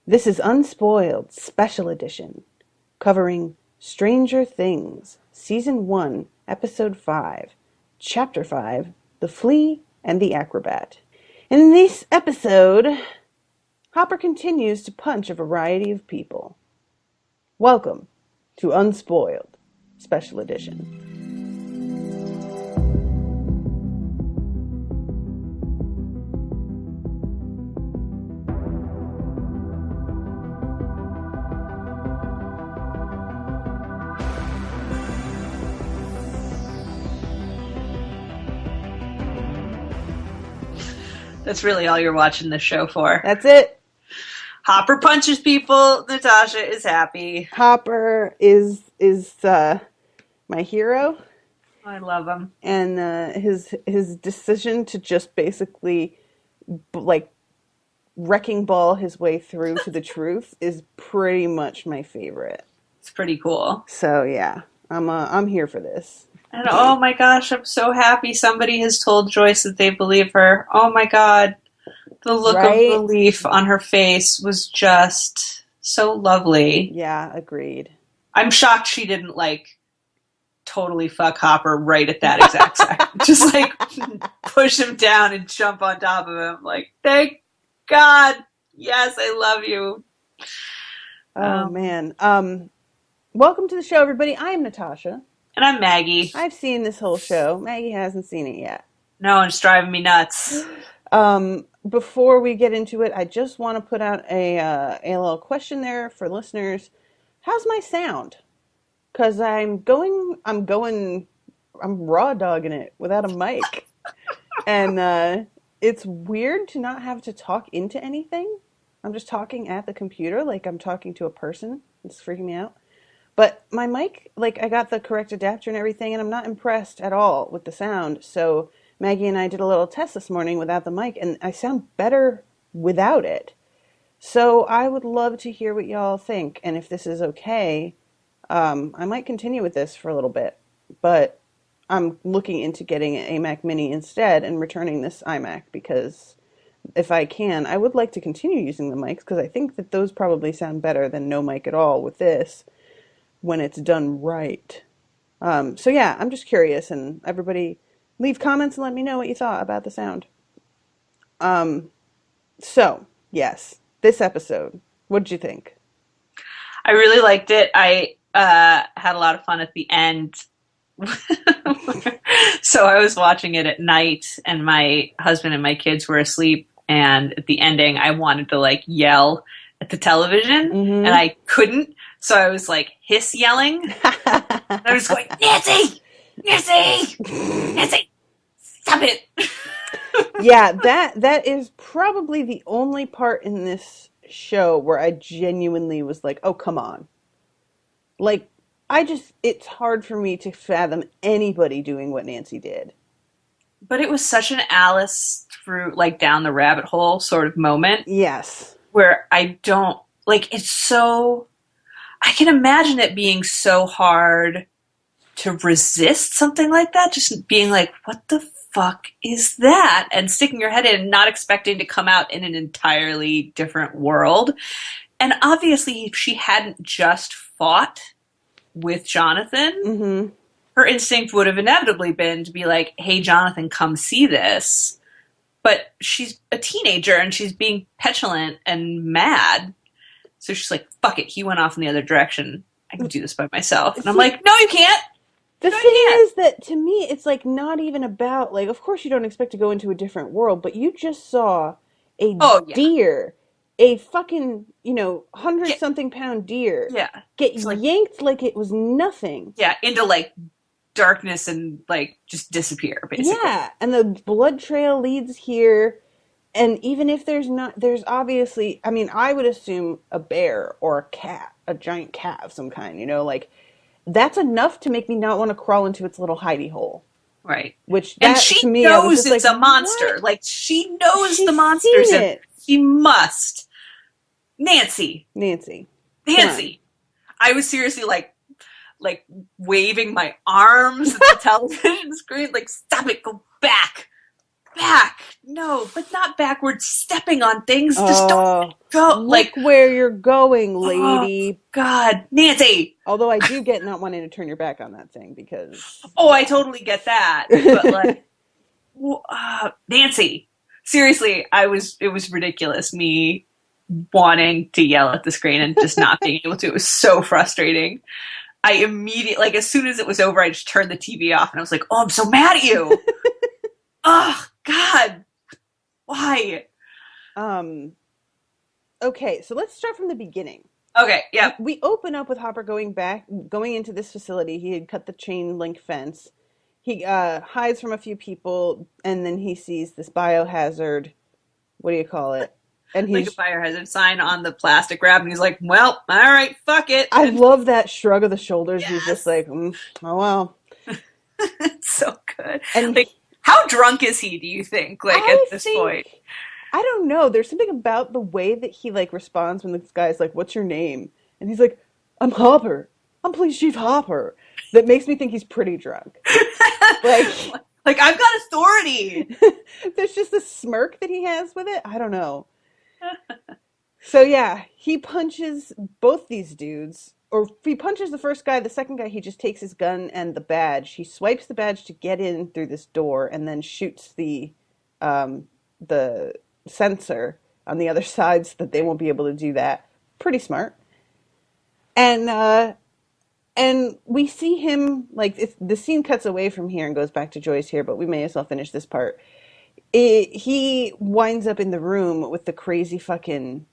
This is Unspoiled Special Edition, covering Stranger Things, Season 1, Episode 5, Chapter 5, The Flea and the Acrobat. In this episode, Hopper continues to punch a variety of people. Welcome to Unspoiled Special Edition. That's really all you're watching this show for. That's it. Hopper punches people. Natasha is happy. Hopper is my hero. I love him. And his decision to just basically wrecking ball his way through to the truth is pretty much my favorite. It's pretty cool. So yeah, I'm here for this. And oh my gosh, I'm so happy somebody has told Joyce that they believe her. Oh my god. The look of relief on her face was just so lovely. Yeah, agreed. I'm shocked she didn't totally fuck Hopper right at that exact second. Just push him down and jump on top of him. Thank God. Yes, I love you. Oh man. Welcome to the show, everybody. I am Natasha. And I'm Maggie. I've seen this whole show. Maggie hasn't seen it yet. No, it's driving me nuts. Before we get into it, I just want to put out a little question there for listeners. How's my sound? Because I'm raw dogging it without a mic. And it's weird to not have to talk into anything. I'm just talking at the computer like I'm talking to a person. It's freaking me out. But my mic, I got the correct adapter and everything, and I'm not impressed at all with the sound. So Maggie and I did a little test this morning without the mic, and I sound better without it. So I would love to hear what y'all think, and if this is okay, I might continue with this for a little bit. But I'm looking into getting an iMac Mini instead and returning this iMac, because if I can, I would like to continue using the mics, because I think that those probably sound better than no mic at all with this, when it's done right. So yeah, I'm just curious, and everybody leave comments and let me know what you thought about the sound. So yes, this episode, what did you think? I really liked it. I had a lot of fun at the end. So I was watching it at night, and my husband and my kids were asleep, and at the ending I wanted to yell at the television, and I couldn't. So I was hiss yelling. I was going, Nancy! Nancy! Nancy! Stop it! Yeah, that is probably the only part in this show where I genuinely was like, oh, come on. It's hard for me to fathom anybody doing what Nancy did. But it was such an Alice through, down the rabbit hole sort of moment. Yes. Where I don't, it's so... I can imagine it being so hard to resist something like that. Just being what the fuck is that? And sticking your head in and not expecting to come out in an entirely different world. And obviously, if she hadn't just fought with Jonathan, her instinct would have inevitably been to be hey, Jonathan, come see this. But she's a teenager and she's being petulant and mad. So she's fuck it, he went off in the other direction. I can do this by myself. And I'm no, you can't. The thing is that, to me, it's not even about, of course you don't expect to go into a different world, but you just saw a deer, a fucking, 100-something pound deer, get yanked like it was nothing. Yeah, into, darkness and, just disappear, basically. Yeah, and the blood trail leads here. And even if there's obviously, I would assume a bear or a cat, a giant cat of some kind, that's enough to make me not want to crawl into its little hidey hole. Right. And she knows it's a monster. What? She knows the monsters. And she must. Nancy. I was seriously waving my arms at the television screen. Stop it, go back. back. No, but not backwards, stepping on things. Just don't Oh, go. look Like, where you're going, oh, lady. God. Nancy. Although I do get not wanting to turn your back on that thing because, Oh, I yeah. totally get that. But, like, Nancy. Seriously, it was ridiculous. Me wanting to yell at the screen and just not being able to. It was so frustrating. I immediately, like, as soon as it was over, I just turned the TV off and I was like, oh, I'm so mad at you. Oh, God. Why? um, okay, so let's start from the beginning. Okay, yeah. We open up with Hopper going into this facility. He had cut the chain link fence. He hides from a few people, and then he sees this biohazard. What do you call it? And Like a he's. fire hazard sign on the plastic wrap, and he's like, well, all right, fuck it. I And love that shrug of the shoulders. He's just yes, like, oh well. it's so good. And Like, how drunk is he, do you think, like, I at this point? think I don't know. There's something about the way that he like responds when this guy's like, "What's your name?" And he's like, "I'm Hopper. I'm Police Chief Hopper." That makes me think he's pretty drunk. Like, Like, I've got authority. there's just a smirk that he has with it. I don't know. So yeah, he punches both these dudes, or he punches the first guy. The second guy, he just takes his gun and the badge. He swipes the badge to get in through this door, and then shoots the sensor on the other side so that they won't be able to do that. Pretty smart. And we see him like the scene cuts away from here and goes back to Joyce here, but we may as well finish this part. He winds up in the room with the crazy fucking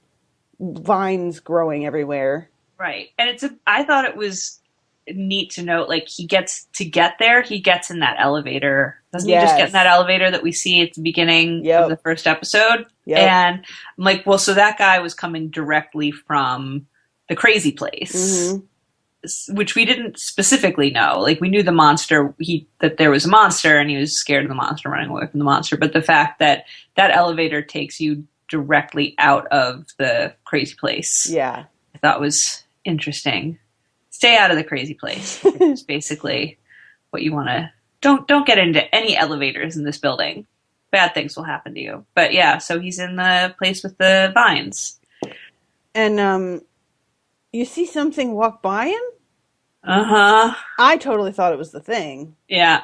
vines growing everywhere. Right. And I thought it was neat to note, like, he gets to get there, he gets in that elevator. Doesn't he just get in that Yes. elevator that we see at the beginning of the Yep. first episode? Yep. And I'm like, well, so that guy was coming directly from the crazy place, which we didn't specifically know. Like, we knew the monster, that there was a monster and he was scared of the monster, running away from the monster. But the fact that that elevator takes you directly out of the crazy place, Yeah. I thought was interesting. Stay out of the crazy place. It's basically what you want to. Don't get into any elevators in this building. Bad things will happen to you. But yeah, so he's in the place with the vines. And you see something walk by him? Uh-huh. I totally thought it was the thing. Yeah.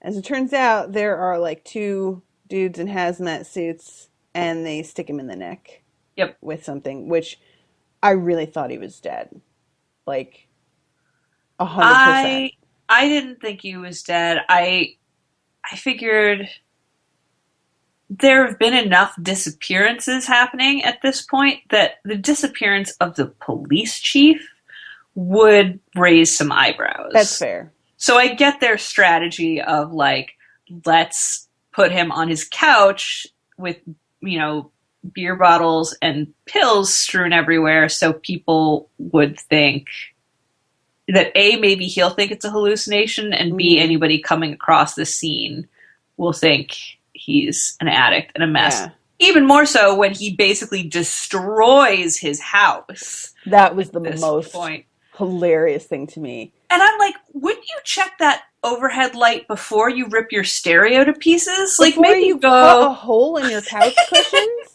As it turns out, there are like two dudes in hazmat suits, and they stick him in the neck. Yep. With something, which I really thought he was dead. Like 100%. I didn't think he was dead. I figured there have been enough disappearances happening at this point that the disappearance of the police chief would raise some eyebrows. That's fair. So I get their strategy of, like, let's put him on his couch with, beer bottles and pills strewn everywhere so people would think that A, maybe he'll think it's a hallucination, and B, anybody coming across the scene will think he's an addict and a mess. Yeah. Even more so when he basically destroys his house. That was the most hilarious thing to me. And I'm like, wouldn't you check that overhead light before you rip your stereo to pieces? Like, Before maybe you cut a hole in your couch cushions?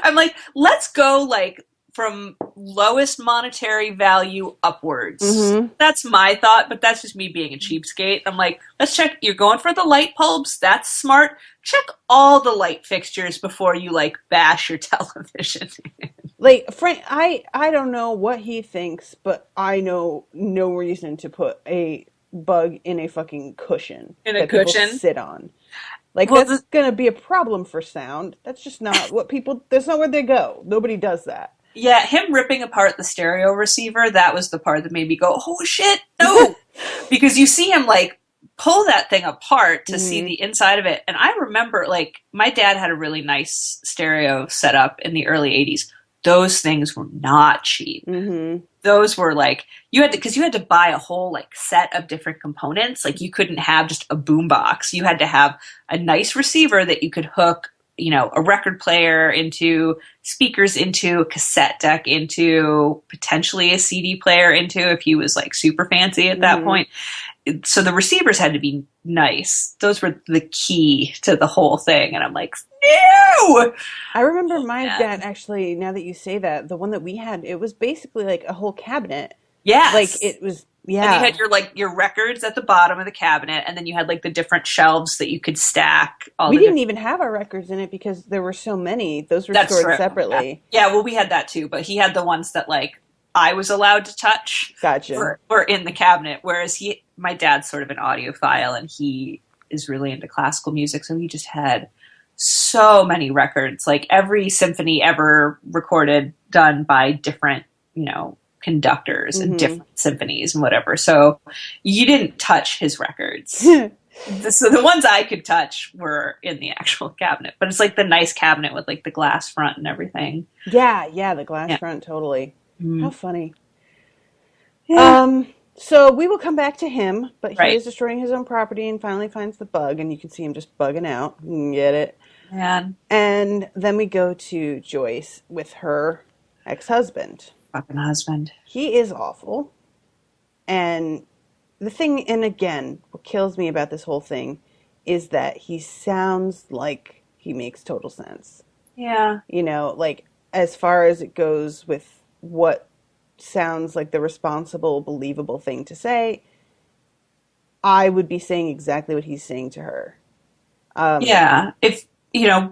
I'm like, let's go, like, from lowest monetary value upwards. Mm-hmm. That's my thought, but that's just me being a cheapskate. I'm like, let's check. You're going for the light bulbs. That's smart. Check all the light fixtures before you, like, bash your television. Like, Frank, I don't know what he thinks, but I know no reason to put a bug in a fucking cushion that people sit on. Like, well, that's going to be a problem for sound. That's just not what people, that's not where they go. Nobody does that. Yeah, him ripping apart the stereo receiver, that was the part that made me go, oh shit, no! Because you see him, like, pull that thing apart to see the inside of it. And I remember, like, my dad had a really nice stereo set up in the early 80s. Those things were not cheap. Mm-hmm. Those were, like, you had to buy a whole, like, set of different components. Like, you couldn't have just a boombox. You had to have a nice receiver that you could hook, a record player into, speakers into, a cassette deck into, potentially a CD player into, if he was, like, super fancy at that point. so the receivers had to be nice. Those were the key to the whole thing. And I'm like, no! I remember my Yeah. dad actually, now that you say that, the one that we had, it was basically like a whole cabinet. Like Yes. it was, And you had yeah. your records at the bottom of the cabinet, and then you had like the different shelves that you could stack all We the didn't different. even have our records in it because there were so many. Those were That's stored true. Yeah. separately. Yeah, well, we had that too, but he had the ones that like I was allowed to touch Gotcha. were in the cabinet, whereas my dad's sort of an audiophile, and he is really into classical music, so he just had so many records, like every symphony ever recorded done by different, conductors and Hmm. different symphonies and whatever. So you didn't touch his records. So the ones I could touch were in the actual cabinet, but it's like the nice cabinet with like the glass front and everything. Yeah, the glass Yeah. front, totally. How Mm. funny. Yeah. So we will come back to him, but he Right. is destroying his own property and finally finds the bug, and you can see him just bugging out. Get it? Man, And then we go to Joyce with her ex-husband. fucking husband. He is awful. And and again, what kills me about this whole thing is that he sounds like he makes total sense. Yeah. Like as far as it goes with what sounds like the responsible, believable thing to say, I would be saying exactly what he's saying to her. Yeah. If,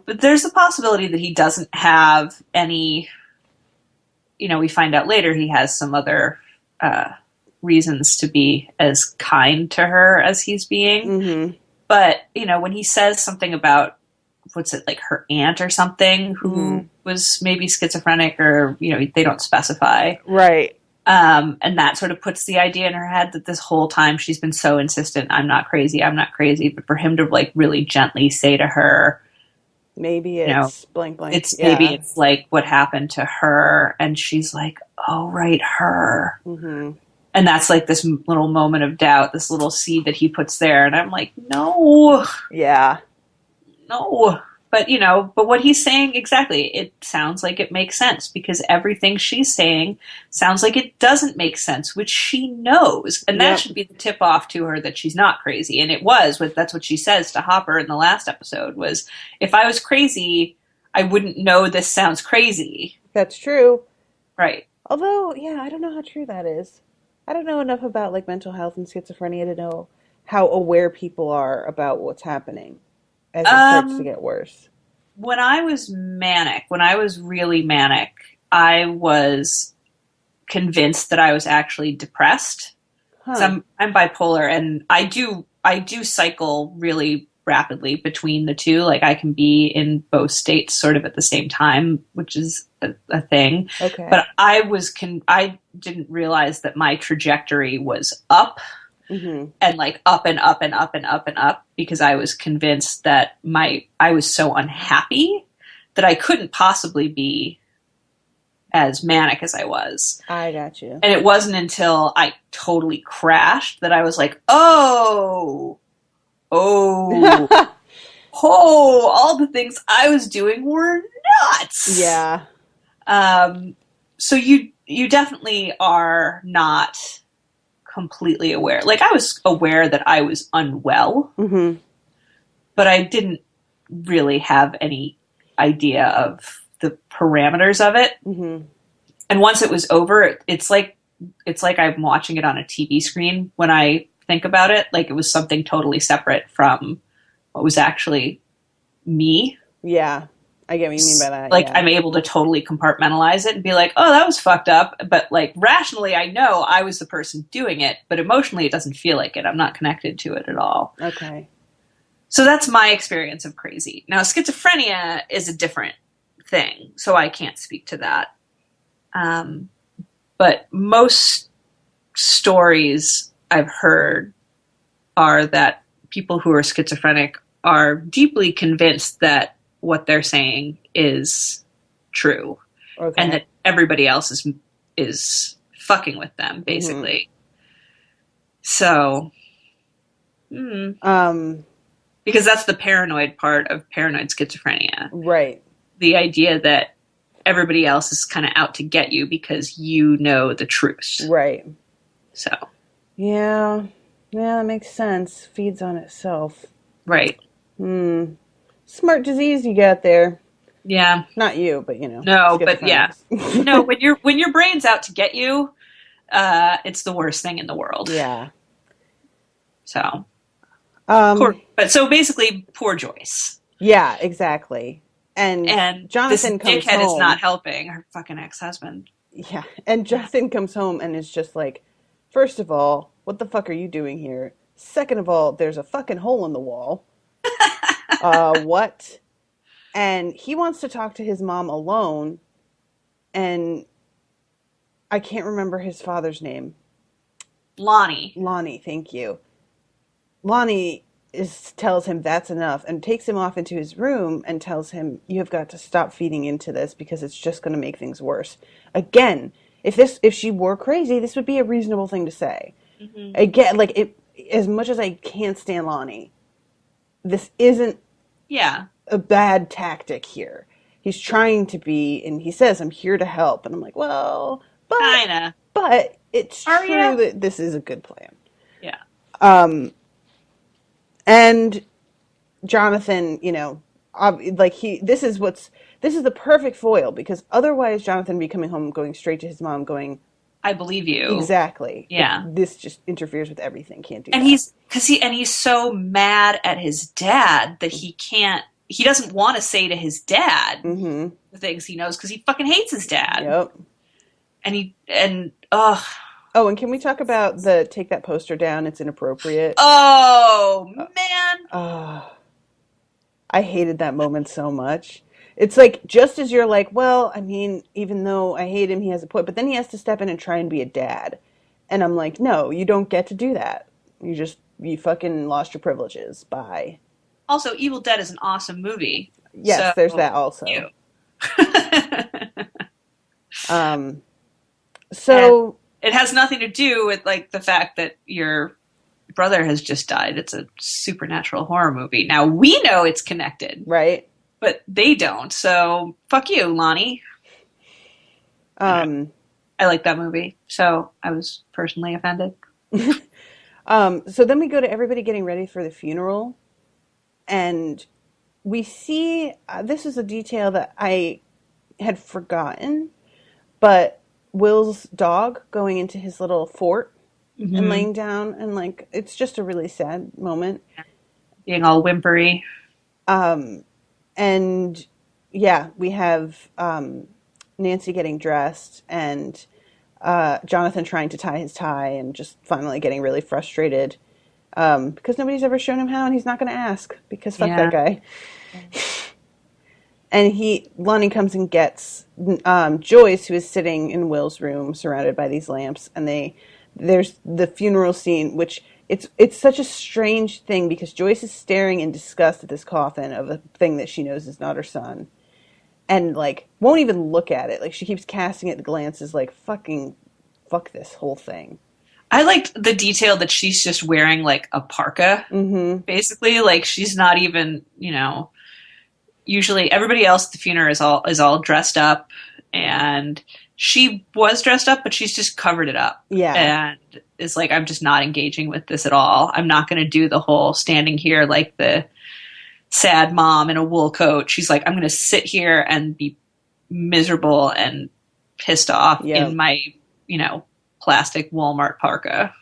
but there's a possibility that he doesn't have any, we find out later he has some other reasons to be as kind to her as he's being. Mm-hmm. But, when he says something about, what's it, like her aunt or something who was maybe schizophrenic or, they don't specify. Right. And that sort of puts the idea in her head that this whole time she's been so insistent, I'm not crazy. But for him to like really gently say to her, Maybe it's blank blank. it's Yeah. maybe it's like what happened to her. And she's like, oh, right, her. Mm-hmm. And that's like this little moment of doubt, this little seed that he puts there. And I'm like, no. Yeah. No. But what he's saying, exactly, it sounds like it makes sense because everything she's saying sounds like it doesn't make sense, which she knows. And that Yep. should be the tip off to her that she's not crazy. And it was, that's what she says to Hopper in the last episode was, if I was crazy, I wouldn't know this sounds crazy. That's true. Right. Although, yeah, I don't know how true that is. I don't know enough about like mental health and schizophrenia to know how aware people are about what's happening as it starts to get worse. When I was really manic, I was convinced that I was actually depressed. Huh. So I'm bipolar, and I do cycle really rapidly between the two. Like I can be in both states sort of at the same time, which is a thing. Okay. But I didn't realize that my trajectory was up. Mm-hmm. And like up and up and up and up and up because I was convinced that I was so unhappy that I couldn't possibly be as manic as I was. I got you. And it wasn't until I totally crashed that I was like, oh, all the things I was doing were nuts. Yeah. So you definitely are not completely aware. Like I was aware that I was unwell, Mm-hmm. but I didn't really have any idea of the parameters of it. Mm-hmm. And once it was over, it's like I'm watching it on a TV screen when I think about it. Like it was something totally separate from what was actually me. Yeah. I get what you mean by that. Like yeah. I'm able to totally compartmentalize it and be like, oh, that was fucked up. But like rationally, I know I was the person doing it, but emotionally it doesn't feel like it. I'm not connected to it at all. Okay. So that's my experience of crazy. Now, schizophrenia is a different thing, so I can't speak to that. But most stories I've heard are that people who are schizophrenic are deeply convinced that what they're saying is true, Okay. and that everybody else is fucking with them, basically. So, because that's the paranoid part of paranoid schizophrenia. Right. The idea that everybody else is kind of out to get you because you know the truth. Right. So, Yeah. Yeah, that makes sense. Feeds on itself. Right. Hmm. Smart disease you got there. Yeah. Not you, but No, but yeah. schizophrenics. No, when your brain's out to get you, it's the worst thing in the world. Yeah. So Um. poor, but so basically, poor Joyce. Yeah. Exactly. And And this Jonathan comes dickhead is not home. helping her fucking ex-husband. Yeah. And Jonathan comes home and is just like, first of all, what the fuck are you doing here? Second of all, there's a fucking hole in the wall. What? And he wants to talk to his mom alone, and I can't remember his father's name. Lonnie. Lonnie, thank you. Lonnie tells him that's enough and takes him off into his room and tells him, you have got to stop feeding into this because it's just going to make things worse. Again, if she were crazy, this would be a reasonable thing to say. Mm-hmm. Again, like as much as I can't stand Lonnie, this isn't a bad tactic here. He's trying to be, and he says, I'm here to help. And I'm like, well, Kinda. but it's Are true ya? that this is a good plan. Yeah. And Jonathan, this is the perfect foil, because otherwise Jonathan be coming home, going straight to his mom, going, I believe you. exactly. Yeah. This just interferes with everything. Can't do And that. he's so mad at his dad that he doesn't want to say to his dad the things he knows because he fucking hates his dad. Yep. Oh, and can we talk about the take that poster down? It's inappropriate. Oh man. I hated that moment so much. It's like, just as you're like, well, I mean, even though I hate him, he has a point, but then he has to step in and try and be a dad. And I'm like, no, you don't get to do that. You fucking lost your privileges. Bye. Also, Evil Dead is an awesome movie. Yes, So, there's that also. So and it has nothing to do with like the fact that your brother has just died. It's a supernatural horror movie. Now we know it's connected, right? But they don't. So fuck you, Lonnie. I like that movie, so I was personally offended. So then we go to everybody getting ready for the funeral, and we see this is a detail that I had forgotten, but Will's dog going into his little fort and laying down, and like, it's just a really sad moment. Being all whimpery. And yeah, we have Nancy getting dressed, and Jonathan trying to tie his tie and just finally getting really frustrated because nobody's ever shown him how, and he's not going to ask because fuck that guy. And Lonnie comes and gets Joyce, who is sitting in Will's room surrounded by these lamps, and there's the funeral scene, which it's such a strange thing because Joyce is staring in disgust at this coffin of a thing that she knows is not her son, and like won't even look at it. Like, she keeps casting it glances like, fucking fuck this whole thing. I liked the detail that she's just wearing like a parka, basically. Like, she's not even, usually everybody else at the funeral is all dressed up, and she was dressed up, but she's just covered it up. Yeah. And is like, I'm just not engaging with this at all. I'm not going to do the whole standing here like the sad mom in a wool coat. She's like, I'm going to sit here and be miserable and pissed off in my, plastic Walmart parka.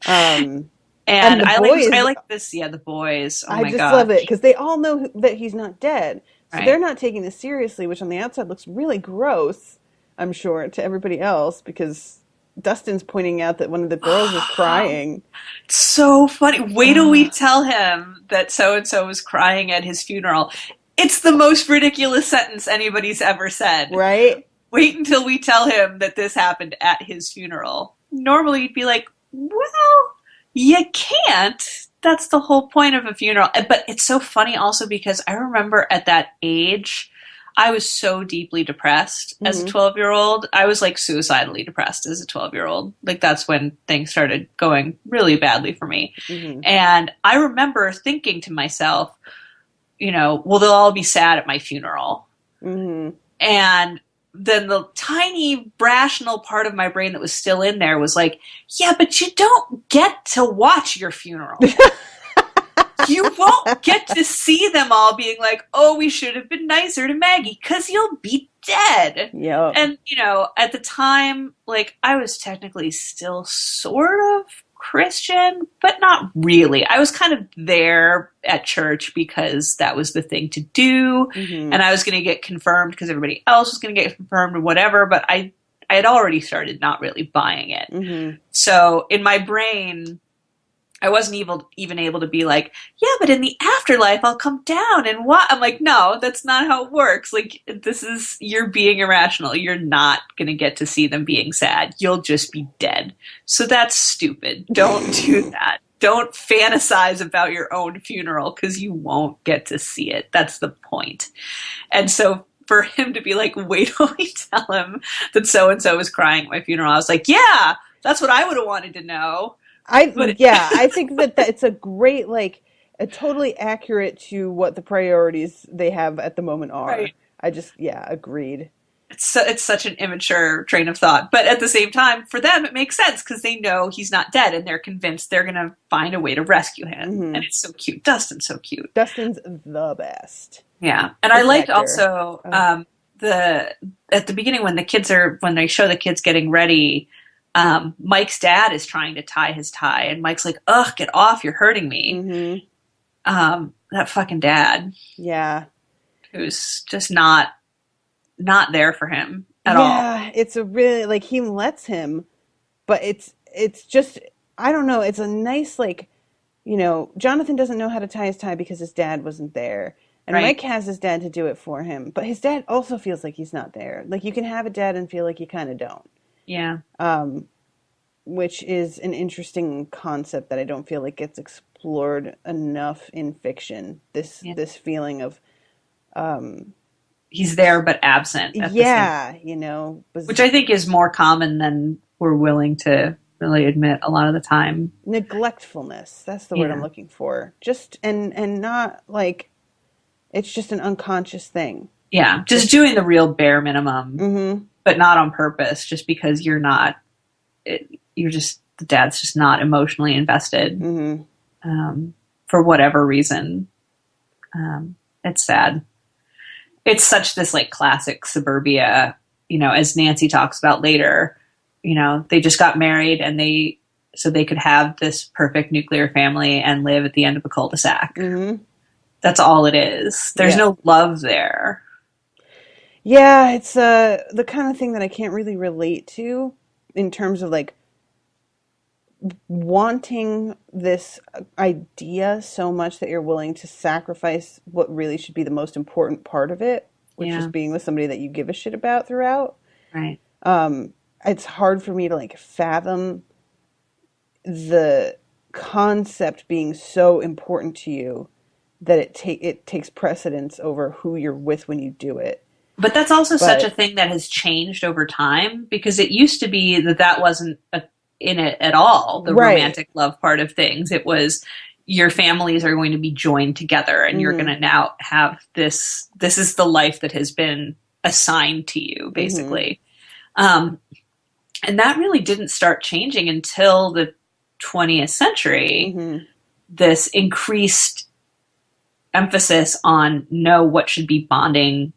And I like this. Yeah, the boys. Oh my god, I love it because they all know that he's not dead, so right. They're not taking this seriously. Which on the outside looks really gross, I'm sure, to everybody else, because Dustin's pointing out that one of the girls is crying. It's so funny. Wait till we tell him that so and so was crying at his funeral. It's the most ridiculous sentence anybody's ever said. Right? Wait until we tell him that this happened at his funeral. Normally you'd be like, well, you can't. That's the whole point of a funeral. But it's so funny also because I remember at that age, I was so deeply depressed as a 12-year-old. I was like suicidally depressed as a 12-year-old. Like, that's when things started going really badly for me. And I remember thinking to myself, well, they'll all be sad at my funeral. And then the tiny rational part of my brain that was still in there was like, yeah, but you don't get to watch your funeral. You won't get to see them all being like, oh, we should have been nicer to Maggie because you'll be dead. Yep. And, at the time, like, I was technically still sort of Christian, but not really. I was kind of there at church because that was the thing to do. Mm-hmm. And I was going to get confirmed because everybody else was going to get confirmed or whatever. But I had already started not really buying it. Mm-hmm. So in my brain, I wasn't even able to be like, yeah, but in the afterlife, I'll come down and what? I'm like, no, that's not how it works. Like, you're being irrational. You're not going to get to see them being sad. You'll just be dead. So that's stupid. Don't do that. Don't fantasize about your own funeral because you won't get to see it. That's the point. And so for him to be like, wait till we tell him that so-and-so is crying at my funeral, I was like, yeah, that's what I would have wanted to know. I think that it's a great, like, a totally accurate to what the priorities they have at the moment are. Right. Agreed. It's such an immature train of thought, but at the same time, for them, it makes sense because they know he's not dead, and they're convinced they're gonna find a way to rescue him. Mm-hmm. And it's so cute. Dustin's so cute. Dustin's the best. Yeah, and I liked also at the beginning when they show the kids getting ready. Mike's dad is trying to tie his tie, and Mike's like, ugh, get off, you're hurting me. Mm-hmm. That fucking dad. Yeah. Who's just not there for him at all. Yeah, it's a really, like, he lets him, but it's just, I don't know, it's a nice, like, Jonathan doesn't know how to tie his tie because his dad wasn't there. And right. Mike has his dad to do it for him, but his dad also feels like he's not there. Like, you can have a dad and feel like you kind of don't. Yeah. Which is an interesting concept that I don't feel like gets explored enough in fiction. This feeling of he's there but absent. Which I think is more common than we're willing to really admit a lot of the time. Neglectfulness. That's the word I'm looking for. Just and not like it's just an unconscious thing. Yeah, just doing the real bare minimum. Mm-hmm. But not on purpose, just because the dad's just not emotionally invested for whatever reason. It's sad. It's such this like classic suburbia, as Nancy talks about later, they just got married and so they could have this perfect nuclear family and live at the end of a cul-de-sac. Mm-hmm. That's all it is. There's no love there. Yeah, it's the kind of thing that I can't really relate to in terms of like wanting this idea so much that you're willing to sacrifice what really should be the most important part of it, which is being with somebody that you give a shit about throughout. Right. It's hard for me to like fathom the concept being so important to you that it takes precedence over who you're with when you do it. But that's also such a thing that has changed over time, because it used to be that wasn't in it at all, the romantic love part of things. It was your families are going to be joined together and you're going to now have this is the life that has been assigned to you, basically. And that really didn't start changing until the 20th century. This increased emphasis on what should be bonding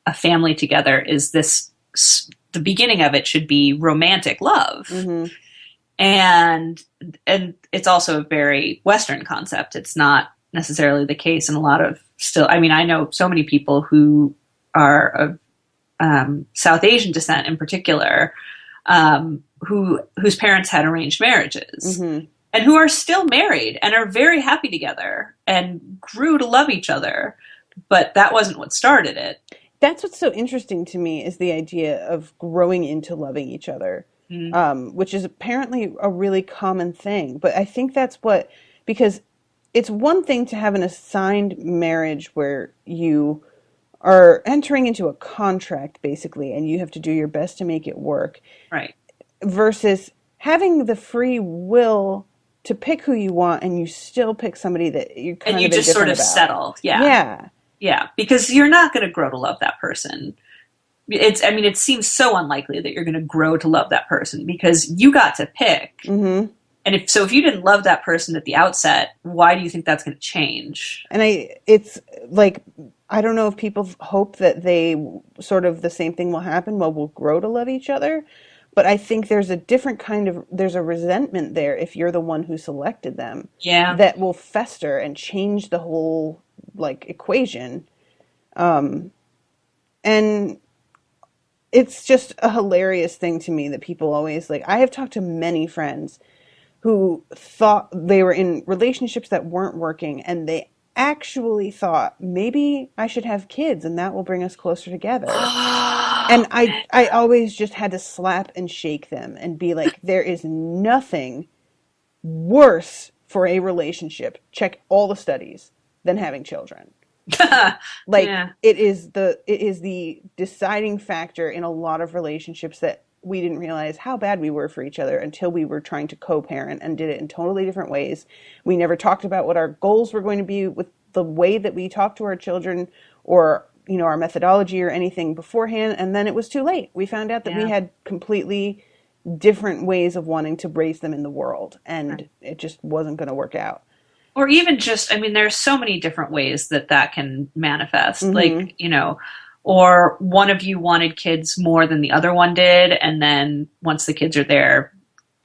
a family together is the beginning of it should be romantic love. And it's also a very Western concept. It's not necessarily the case in a lot of I know so many people who are of South Asian descent in particular, whose parents had arranged marriages and who are still married and are very happy together and grew to love each other. But that wasn't what started it. That's what's so interesting to me is the idea of growing into loving each other, which is apparently a really common thing. But I think that's because it's one thing to have an assigned marriage where you are entering into a contract, basically, and you have to do your best to make it work. Right. Versus having the free will to pick who you want, and you still pick somebody that you're kind of indifferent about. And you just sort of settle. Yeah. Yeah. Yeah, because you're not going to grow to love that person I mean, it seems so unlikely that you're going to grow to love that person because you got to pick. Mm-hmm. And if you didn't love that person at the outset, why do you think that's going to change? And it's like, I don't know if people hope that they sort of the same thing will happen. Well, we'll grow to love each other. But I think there's a different there's a resentment there if you're the one who selected them Yeah. that will fester and change the whole like equation. And it's just a hilarious thing to me that people always like, I have talked to many friends who thought they were in relationships that weren't working and they actually thought maybe I should have kids and that will bring us closer together. And Oh, I always just had to slap and shake them and be like, there is nothing worse for a relationship, check all the studies, than having children. Like yeah. it is the deciding factor in a lot of relationships that we didn't realize how bad we were for each other until we were trying to co-parent and did it in totally different ways. We never talked about what our goals were going to be with the way that we talk to our children or our methodology or anything beforehand, and then it was too late. We found out that we Yeah. had completely different ways of wanting to raise them in the world, and Right. it just wasn't going to work out. Or even just, I mean, there's so many different ways that that can manifest. Mm-hmm. Like, or one of you wanted kids more than the other one did, and then once the kids are there,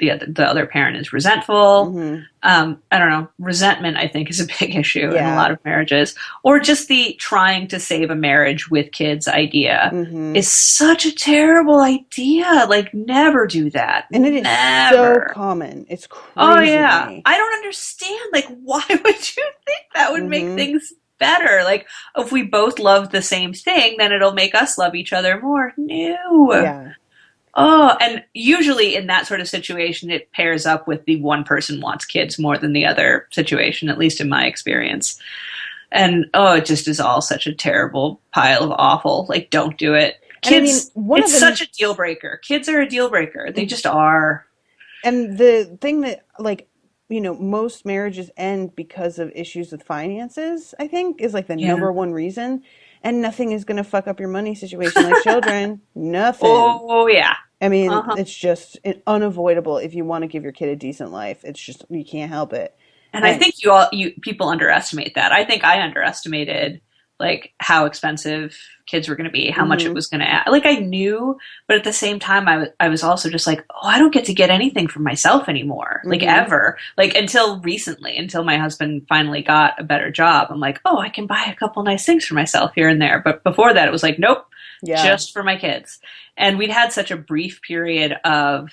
the other parent is resentful. Mm-hmm. I don't know. Resentment, I think, is a big issue in a Yeah. lot of marriages. Or just the trying to save a marriage with kids idea Mm-hmm. is such a terrible idea. Like, never do that. And it is so Never. common. It's Oh, crazy to yeah. me. I don't understand. Like, why would you think that would make Mm-hmm. things better? Like, if we both love the same thing, then it'll make us love each other more. No. Yeah. Oh, and usually in that sort of situation, it pairs up with the one person wants kids more than the other situation, at least in my experience. And oh, it just is all such a terrible pile of awful. Like, don't do it. And I mean, Kids, it's such a deal breaker. Kids are a deal breaker. They just are. and the thing that like, most marriages end because of issues with finances, I think, is like the Yeah. number one reason. And nothing is going to fuck up your money situation like children. Nothing. Oh, yeah. I mean, Uh-huh. it's just unavoidable if you want to give your kid a decent life. It's just, you can't help it. And I And think you people underestimate that. I think I underestimated like how expensive kids were going to be, how much it hmm was going to add. Like I knew, but at the same time, I was also just like, oh, I don't get to get anything for myself anymore, like hmm ever. Like until recently, until my husband finally got a better job, I'm like, oh, I can buy a couple nice things for myself here and there. But before that, it was like, nope, yeah. just for my kids. And we'd had such a brief period of,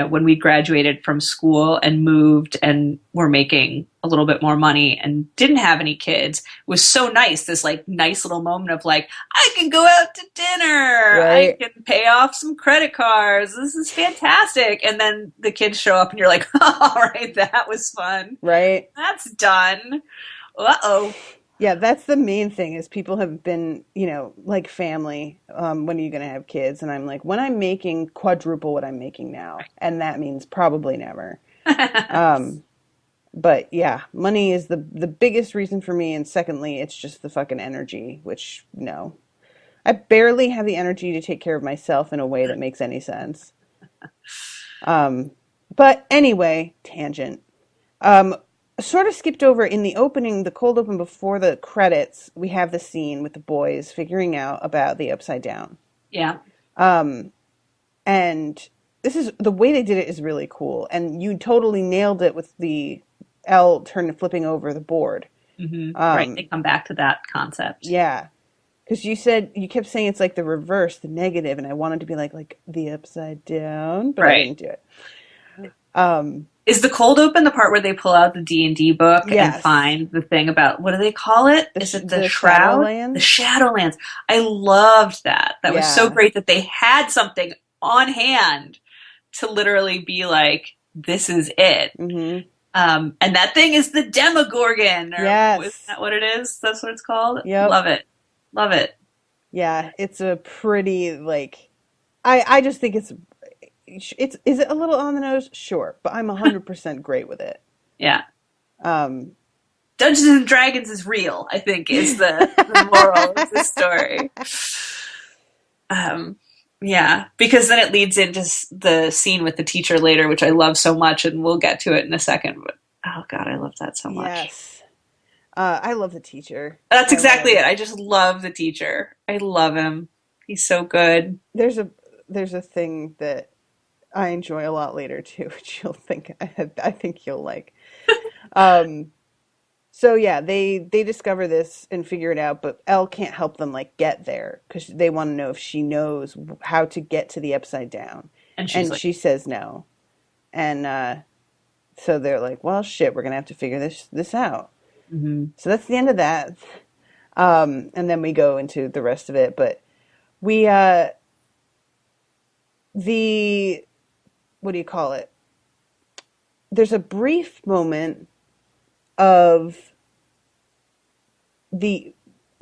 when we graduated from school and moved and were making a little bit more money and didn't have any kids, it was so nice. This like nice little moment of like, I can go out to dinner. I Right. can pay off some credit cards. This is fantastic. And then the kids show up and you're like, all right, that was fun. Right. That's done. Uh-oh. Yeah, that's the main thing is people have been, like family, when are you going to have kids? And I'm like, when I'm making quadruple what I'm making now. And that means probably never. Um, but yeah, money is the biggest reason for me. And secondly, it's just the fucking energy, which no. I barely have the energy to take care of myself in a way that makes any sense. Um, but anyway, tangent. Um, Sort of skipped over in the opening, the cold open before the credits. We have the scene with the boys figuring out about the upside down. Yeah. Um, and this is the way they did it is really cool. And you totally nailed it with the L turn flipping over the board. Right. They Um, come back to that concept. yeah. Because you kept saying it's like the reverse, the negative, and I wanted to be like the upside down, but I Right. didn't do it. Um, Is the cold open the part where they pull out the D&D book and yes. find the thing about, what do they call it? The Is it the the shroud? The Shadowlands. Shadowlands. I loved that. That was so Yeah. great that they had something on hand to literally be like, this is it. Mm-hmm. And that thing is the Demogorgon, or is Yes. that what it is? That's what it's called? Yep. Love it. Love it. Yeah. It's a pretty like I just think it's is it a little on the nose? Sure, but I'm 100% great with it. Yeah. Um Dungeons and s- Dragons is real, I think, is the moral of the story. Um, yeah, because then it leads into the scene with the teacher later, which I love so much, and we'll get to it in a second. But oh god, I love that so much. Yes. I love the teacher. That's I exactly love it. I just love the teacher. I love him. He's so good. there's a there's a thing that I enjoy a lot later too, which you'll think I think you'll like. Um, so yeah, they discover this and figure it out, but Elle can't help them like get there because they want to know if she knows how to get to the upside down, And she's and like, she says no, and so they're like, well, shit, we're gonna have to figure this out. mm-hmm. So that's the end of that, and then we go into the rest of it, but we the what do you call it? There's a brief moment of the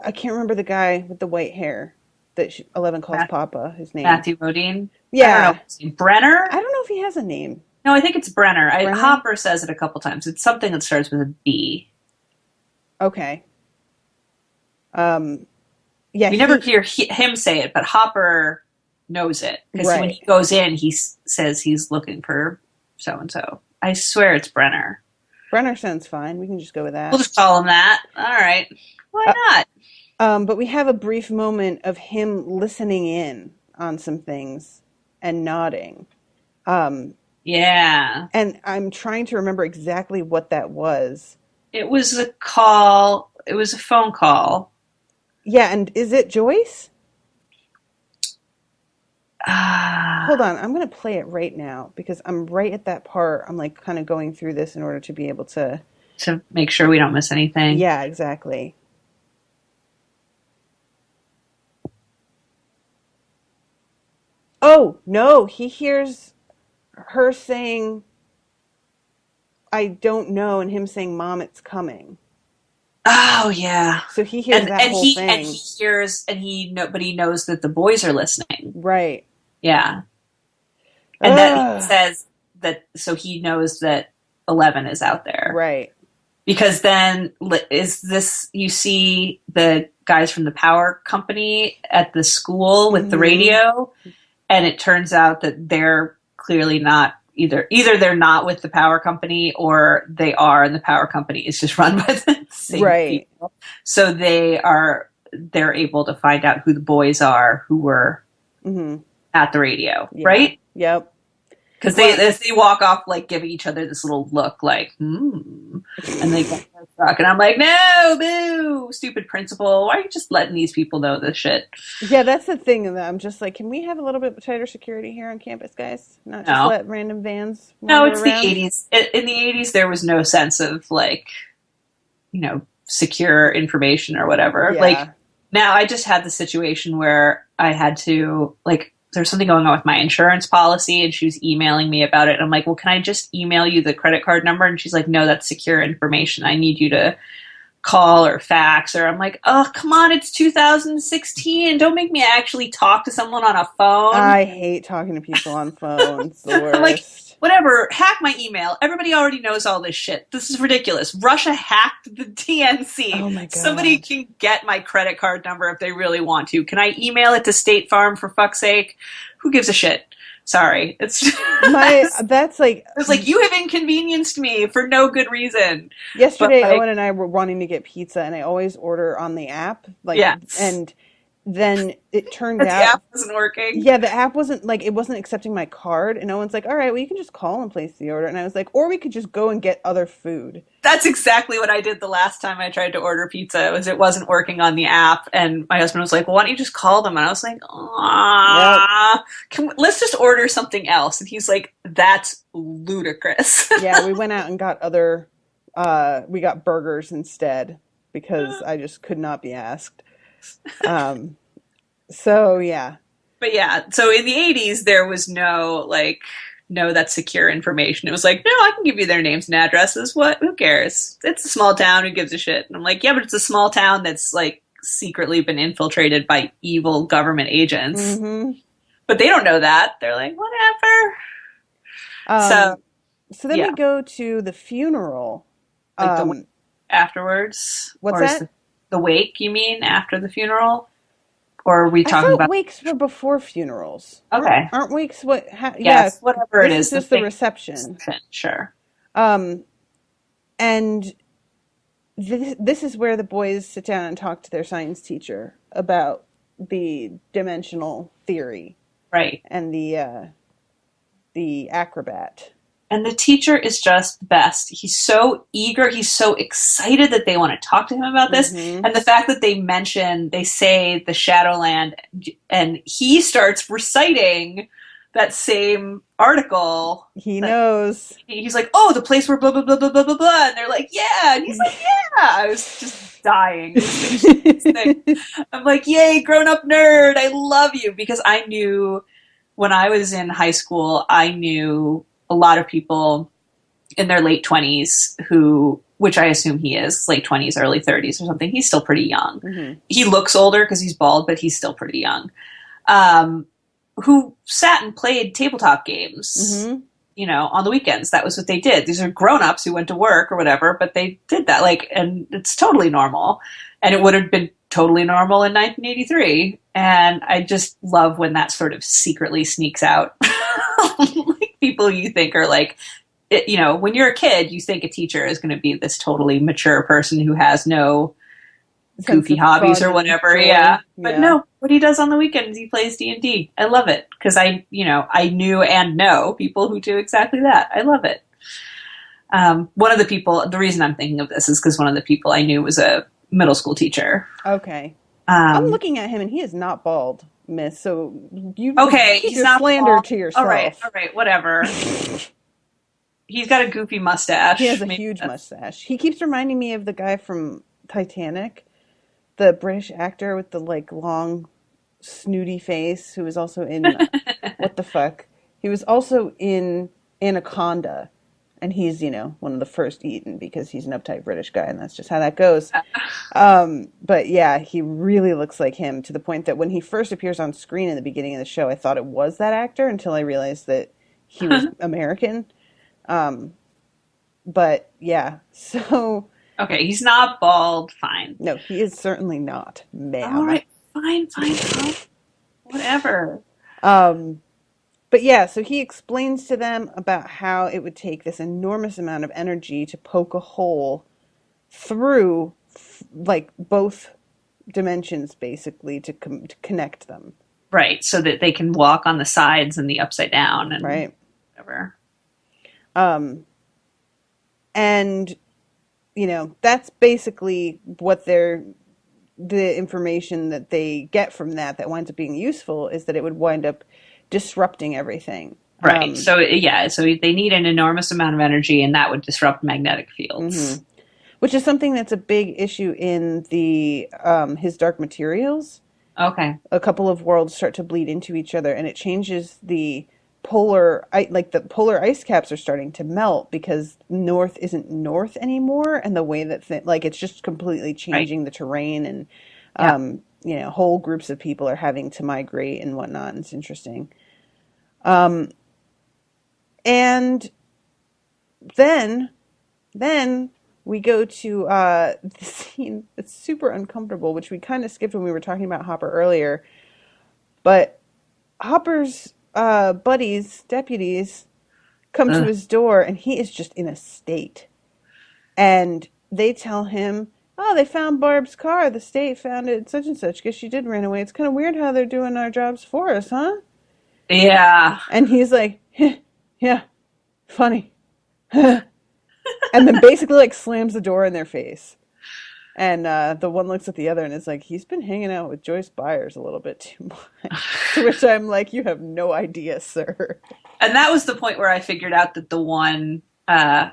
I can't remember the guy with the white hair that 11 calls Papa. His name. Matthew Modine. I don't Yeah, know. Brenner? I don't know if he has a name. No, I think it's Brenner. Brenner. Hopper says it a couple times. It's something that starts with a B. Okay. Yeah, We never hear him say it, but Hopper knows it because when right. he goes in, he says he's looking for so and so. I swear it's Brenner. Brenner sounds fine. We can just go with that. We'll just call him that. All right. Why not? But we have a brief moment of him listening in on some things and nodding. Yeah. And I'm trying to remember exactly what that was. It was a call. It was a phone call. Yeah, and is it Joyce? Uh, Hold on, I'm going to play it right now because I'm right at that part. I'm like kind of going through this in order to be able to. to make sure we don't miss anything. Yeah, exactly. Oh, no, he hears her saying, I don't know, and him saying, Mom, it's coming. Oh yeah. So he hears that whole thing. And he hears but he knows that the boys are listening. Right. Yeah. And that he says that so he knows that 11 is out there. Right. Because then is this you see the guys from the power company at the school with the radio, and it turns out that they're clearly not either they're not with the power company or they are, and the power company is just run by the same people. So they're able to find out who the boys are who were at the radio, right? Yep. Because as they walk off, like giving each other this little look, like, and they get their truck, and I'm like, no, boo, stupid principal. Why are you just letting these people know this shit? Yeah, that's the thing that I'm just like, can we have a little bit tighter security here on campus, guys? Not just let random vans wander it's around? the 80s. In the 80s, there was no sense of like, secure information or whatever. Yeah. Like now, I just had the situation where I had to like. There's something going on with my insurance policy, and she was emailing me about it. And I'm like, well, can I just email you the credit card number? And she's like, no, that's secure information. I need you to call or fax. Or I'm like, oh, come on, it's 2016. Don't make me actually talk to someone on a phone. I hate talking to people on phones. The worst. I'm like, whatever, hack my email. Everybody already knows all this shit. This is ridiculous. Russia hacked the DNC. Oh my God. Somebody can get my credit card number if they really want to. Can I email it to State Farm for fuck's sake? Who gives a shit? Sorry. That's like... It's like, you have inconvenienced me for no good reason. Yesterday, Owen and I were wanting to get pizza, and I always order on the app. And then it turned out... The app wasn't working. Yeah, the app wasn't, it wasn't accepting my card. And Owen's like, all right, well, you can just call and place the order. And I was like, or we could just go and get other food. That's exactly what I did the last time I tried to order pizza. It wasn't working on the app. And my husband was like, well, why don't you just call them? And I was like, let's just order something else. And he's like, that's ludicrous. Yeah, we went out and got we got burgers instead because I just could not be asked. So yeah. But yeah, so in the 80s there was no that's secure information. It was like, no, I can give you their names and addresses. What? Who cares? It's a small town. Who gives a shit? And I'm like, yeah, but it's a small town that's like secretly been infiltrated by evil government agents. Mm-hmm. But they don't know that. They're like, whatever. So then we go to the funeral. Afterwards. What's that? The wake, you mean, after the funeral? Or are we I talking thought about? wakes were before funerals. Okay. Aren't wakes what? Yeah, Yes, whatever it this is is, the just the thing. reception. Sure. Um, and this is where the boys sit down and talk to their science teacher about the dimensional theory Right. and the acrobat. And the teacher is just the best. He's so eager. He's so excited that they want to talk to him about this. Mm-hmm. And the fact that they say the Shadowland, and he starts reciting that same article. He knows. He's like, oh, the place where blah, blah, blah, blah, blah, blah, blah. And they're like, yeah. And he's like, yeah. I was just dying. I'm like, yay, grown up nerd. I love you. Because I knew when I was in high school, I knew a lot of people in their late 20s which I assume he is, late 20s, early 30s or something. He's still pretty young. Mm-hmm. He looks older because he's bald, but he's still pretty young. Who sat and played tabletop games, Mm-hmm. On the weekends. That was what they did. These are grown-ups who went to work or whatever, but they did that. And it's totally normal. And it would have been totally normal in 1983. And I just love when that sort of secretly sneaks out. Like people you think are like, when you're a kid, you think a teacher is going to be this totally mature person who has no goofy hobbies or whatever. Yeah. But no, what he does on the weekends, he plays D&D. I love it because I knew and know people who do exactly that. I love it. One of the people, the reason I'm thinking of this is because one of the people I knew was a middle school teacher. Okay. I'm looking at him and he is not bald, miss. So you keep your slander to yourself. All right, whatever. He's got a goofy mustache. He has a huge mustache. He keeps reminding me of the guy from Titanic, the British actor with the long, snooty face, who was also in what the fuck? He was also in Anaconda, and he's one of the first eaten because he's an uptight British guy, and that's just how that goes. But yeah, he really looks like him to the point that when he first appears on screen in the beginning of the show, I thought it was that actor until I realized that he was American. But yeah, so. Okay, he's not bald. Fine. No, he is certainly not, ma'am. All right, fine. Whatever. But yeah, so he explains to them about how it would take this enormous amount of energy to poke a hole through, both dimensions, basically, to connect them. Right, so that they can walk on the sides and the upside down and whatever. And that's basically what the information that they get from that winds up being useful is that it would wind up disrupting everything. Right. So they need an enormous amount of energy, and that would disrupt magnetic fields. Mm-hmm. Which is something that's a big issue in the his Dark Materials. Okay. A couple of worlds start to bleed into each other, and it changes the polar ice caps are starting to melt because north isn't north anymore, and the way that it's just completely changing the terrain, and whole groups of people are having to migrate and whatnot. And it's interesting. And then we go to the scene that's super uncomfortable, which we kind of skipped when we were talking about Hopper earlier. But Hopper's deputies come to his door, and he is just in a state. And they tell him, oh, they found Barb's car. The state found it, such and such. Guess she did run away. It's kind of weird how they're doing our jobs for us, huh? Yeah. And he's like, yeah, funny. And then basically slams the door in their face. And the one looks at the other and is like, he's been hanging out with Joyce Byers a little bit too much. To which I'm like, you have no idea, sir. And that was the point where I figured out that the one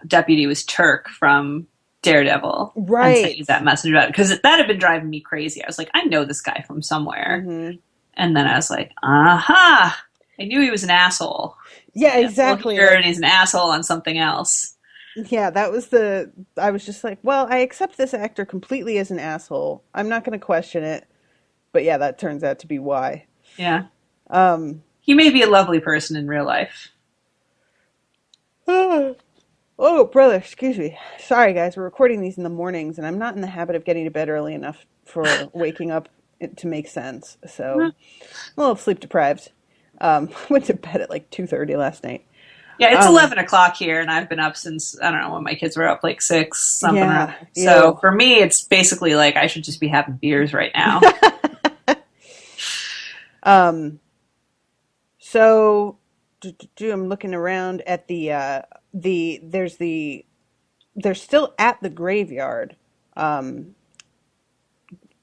deputy was Turk from Daredevil. Right. And sent that message about it. Because that had been driving me crazy. I was like, I know this guy from somewhere. Mm-hmm. And then I was like, aha! I knew he was an asshole. Yeah, exactly. And he's an asshole on something else. Yeah, I was just like, well, I accept this actor completely as an asshole. I'm not going to question it. But yeah, that turns out to be why. Yeah. He may be a lovely person in real life. Oh, brother, excuse me. Sorry, guys, we're recording these in the mornings, and I'm not in the habit of getting to bed early enough for waking up it to make sense. So I'm a little sleep deprived. Went to bed at like 2:30 last night. Yeah, it's Um, 11 o'clock here, and I've been up since, I don't know, when my kids were up, like 6, something or yeah, other. So ew. for me, it's basically like I should just be having beers right now. Um, so I'm looking around at they're still at the graveyard. Um,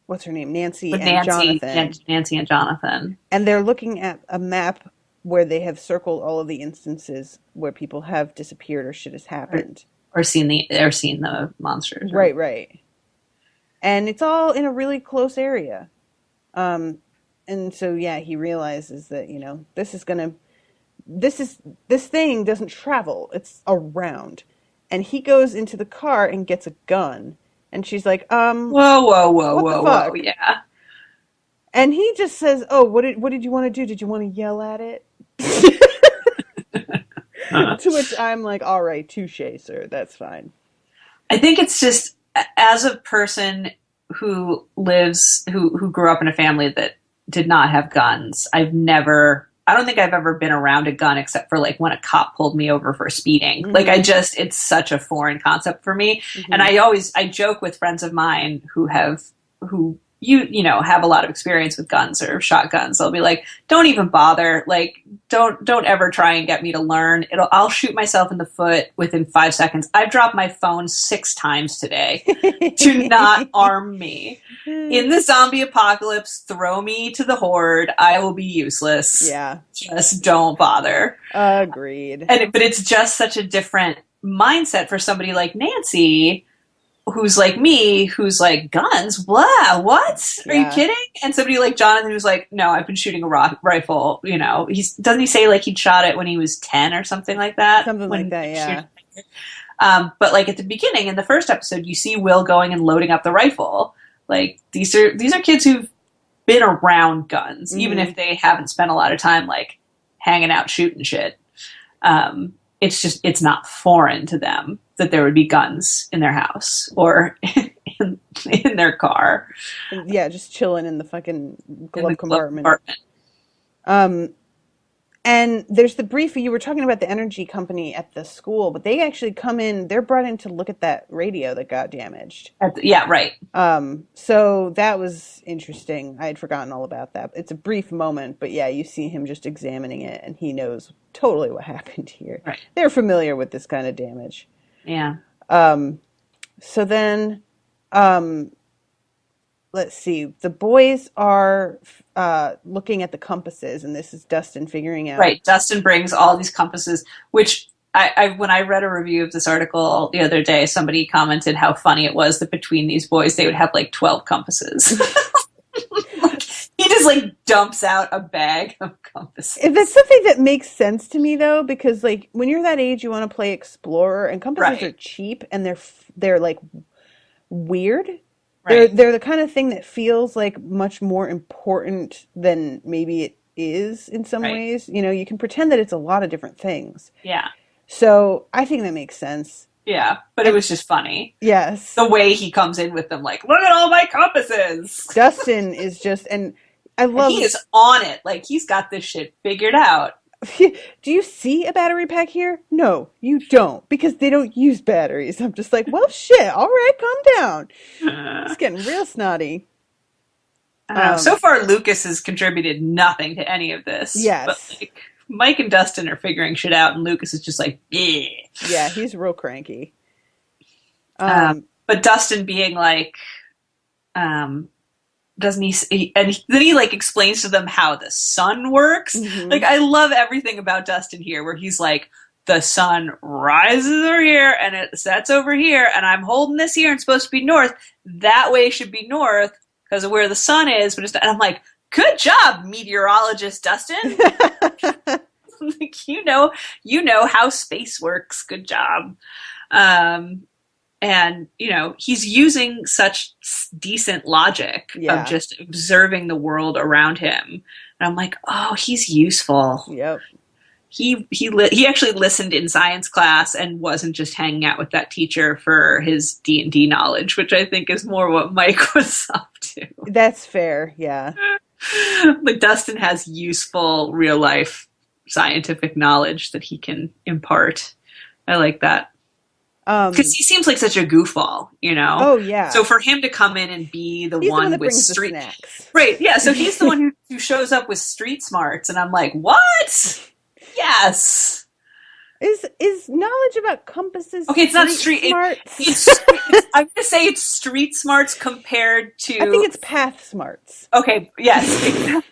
what's her name? Nancy With and Nancy Jonathan. and Nancy and Jonathan. And they're looking at a map where they have circled all of the instances where people have disappeared or shit has Or, happened. or seen the monsters. Or, Right, right. And it's all in a really close area. Um, and so yeah, he realizes that, this thing doesn't travel. It's around. And he goes into the car and gets a gun. And she's like, whoa, whoa, whoa, what the whoa, whoa, fuck? yeah. And he just says, "Oh, what did you want to do? Did you want to yell at it?" To which I'm like, "All right, touche, sir. That's fine." I think it's just, as a person who grew up in a family that did not have guns, I don't think I've ever been around a gun except for like when a cop pulled me over for speeding. Like Hmm. it's such a foreign concept for me. And Hmm. I joke with friends of mine who have a lot of experience with guns or shotguns. They'll be like, don't even bother. Like, don't ever try and get me to learn. I'll shoot myself in the foot within 5 seconds. I've dropped my phone 6 times today. Do not arm me. In the zombie apocalypse, throw me to the horde. I will be useless. Yeah, Just don't bother. agreed. But it's just such a different mindset for somebody like Nancy, who's like me, who's like, guns? Blah, what? Are you Yeah, kidding? And somebody like Jonathan, who's like, no, I've been shooting a rifle. Doesn't he say like he'd shot it when he was 10 or something like that? something like When that. Yeah. but like at the beginning in the first episode, you see Will going and loading up the rifle. Like these are kids who've been around guns, even Hmm. if they haven't spent a lot of time like hanging out shooting shit. It's not foreign to them that there would be guns in their house or in their car, Yeah, just chilling in the fucking in the glove glove compartment. compartment. Um, And there's the brief you were talking about the energy company at the school, but they actually come in, they're brought in to look at that radio that got damaged. Yeah, right. So that was interesting. I had forgotten all about that. It's a brief moment, but yeah, you see him just examining it and he knows totally what happened here. Right. They're familiar with this kind of damage. Yeah. So then, um, let's see. The boys are looking at the compasses, and this is Dustin figuring out. Right. Dustin brings all these compasses, which when I read a review of this article the other day, somebody commented how funny it was that between these boys, they would have like 12 compasses. Like, he just like dumps out a bag of compasses. If that's something that makes sense to me, though, because like when you're that age, you want to play Explorer, and compasses are Right. cheap, and they're like weird. Right. They're the kind of thing that feels like much more important than maybe it is in some Right. ways. You can pretend that it's a lot of different things. Yeah. So I think that makes sense. Yeah. But it was just funny. Yes. The way he comes in with them, like, look at all my compasses. Dustin is just, and I And love. he is on it. Like, he's got this shit figured out. Do you see a battery pack here? No, you don't, because they don't use batteries. I'm just like, well, shit. All right, calm down. He's getting real snotty. I don't know. So far, Lucas has contributed nothing to any of this. Yes. But like, Mike and Dustin are figuring shit out, and Lucas is just like, yeah. Yeah, he's real cranky. But Dustin being like, doesn't and then he like explains to them how the sun works. Mhm. Like, I love everything about Dustin here, where he's like, the sun rises over here and it sets over here, and I'm holding this here and it's supposed to be north. That way should be north because of where the sun is. But and I'm like, good job, meteorologist Dustin. Like, you know how space works. Good job. And he's using such decent logic Yeah. of just observing the world around him. And I'm like, oh, he's useful. Yep. he actually listened in science class and wasn't just hanging out with that teacher for his D&D knowledge, which I think is more what Mike was up to. That's fair. Yeah. But Dustin has useful real life scientific knowledge that he can impart. I like that. Because he seems like such a goofball, you know? Oh, yeah. So for him to come in and be the He's the one one that with brings the street... snacks. Right, yeah, so he's the one who shows up with street smarts, and I'm like, what? Yes! Is knowledge about compasses Okay, it's not street... smarts? I'm going to say it's street smarts compared to... I think it's path smarts. Okay, yes.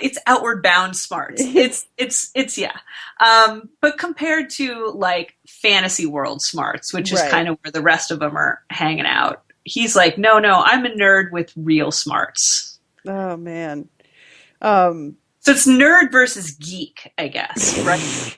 It's outward bound smarts. It's yeah. But compared to like fantasy world smarts, which is kind of where the rest of them are hanging out, he's like, no, I'm a nerd with real smarts. Oh man. So it's nerd versus geek, I guess, right?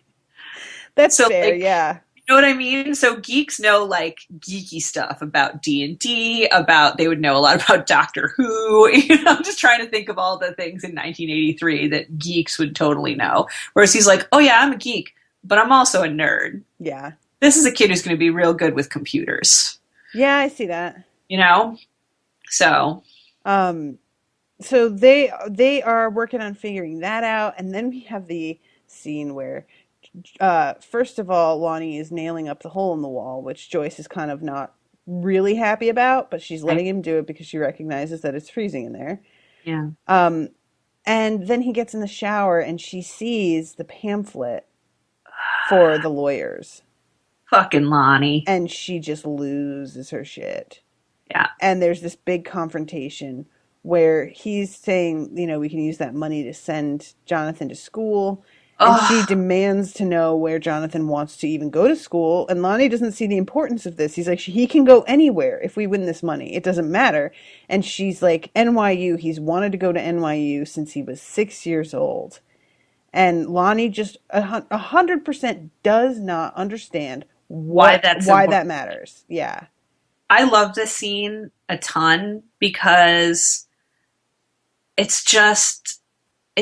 That's so, fair, like, yeah. You know what I mean? So geeks know like geeky stuff about D&D, they would know a lot about Doctor Who. You know, I'm just trying to think of all the things in 1983 that geeks would totally know. Whereas he's like, oh yeah, I'm a geek, but I'm also a nerd. Yeah. This is a kid who's going to be real good with computers. Yeah, I see that. You know? So. So they are working on figuring that out, and then we have the scene where first of all, Lonnie is nailing up the hole in the wall, which Joyce is kind of not really happy about, but she's letting him do it because she recognizes that it's freezing in there. Yeah. And then he gets in the shower and she sees the pamphlet for the lawyers. Fucking Lonnie. And she just loses her shit. Yeah. And there's this big confrontation where he's saying, you know, we can use that money to send Jonathan to school. And she demands to know where Jonathan wants to even go to school. And Lonnie doesn't see the importance of this. He's like, he can go anywhere if we win this money. It doesn't matter. And she's like, NYU. He's wanted to go to NYU since he was 6 years old. And Lonnie just 100% does not understand why that matters. Yeah. I love this scene a ton because it's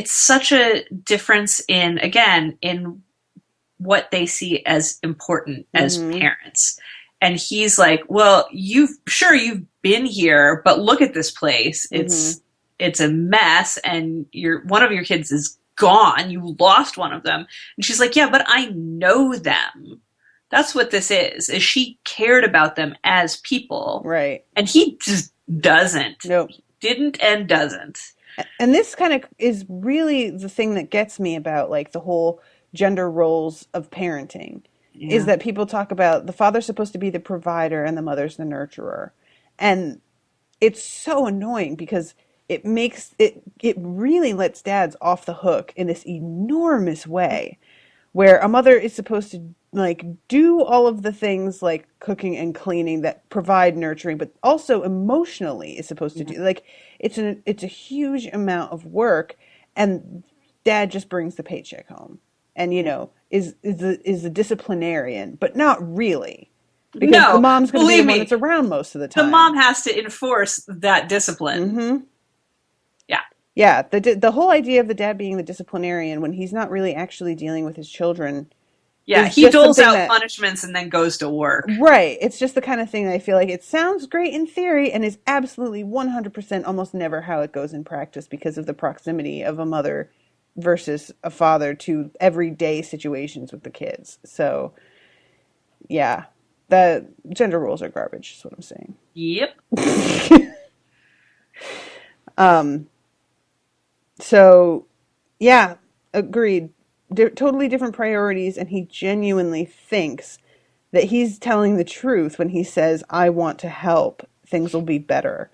such a difference in what they see as important as parents. And he's like, well, you've been here, but look at this place. It's a mess and one of your kids is gone. You lost one of them. And she's like, yeah, but I know them. That's what this is she cared about them as people. Right. And he just doesn't. Nope. Didn't and doesn't. And this kind of is really the thing that gets me about like the whole gender roles of parenting is that people talk about the father's supposed to be the provider and the mother's the nurturer. And it's so annoying because it makes it really lets dads off the hook in this enormous way where a mother is supposed to like do all of the things like cooking and cleaning that provide nurturing, but also emotionally is supposed to do like it's a huge amount of work, and dad just brings the paycheck home, and you know is a disciplinarian, but not really because the mom's going to be the one that's around most of the time. The mom has to enforce that discipline. Mm-hmm. Yeah. Yeah. The whole idea of the dad being the disciplinarian when he's not really actually dealing with his children. Yeah, he doles out punishments and then goes to work. Right. It's just the kind of thing that I feel like it sounds great in theory and is absolutely 100% almost never how it goes in practice because of the proximity of a mother versus a father to everyday situations with the kids. So, yeah, the gender roles are garbage is what I'm saying. Yep. So, yeah, agreed. Totally different priorities, and he genuinely thinks that he's telling the truth when he says, I want to help, things will be better.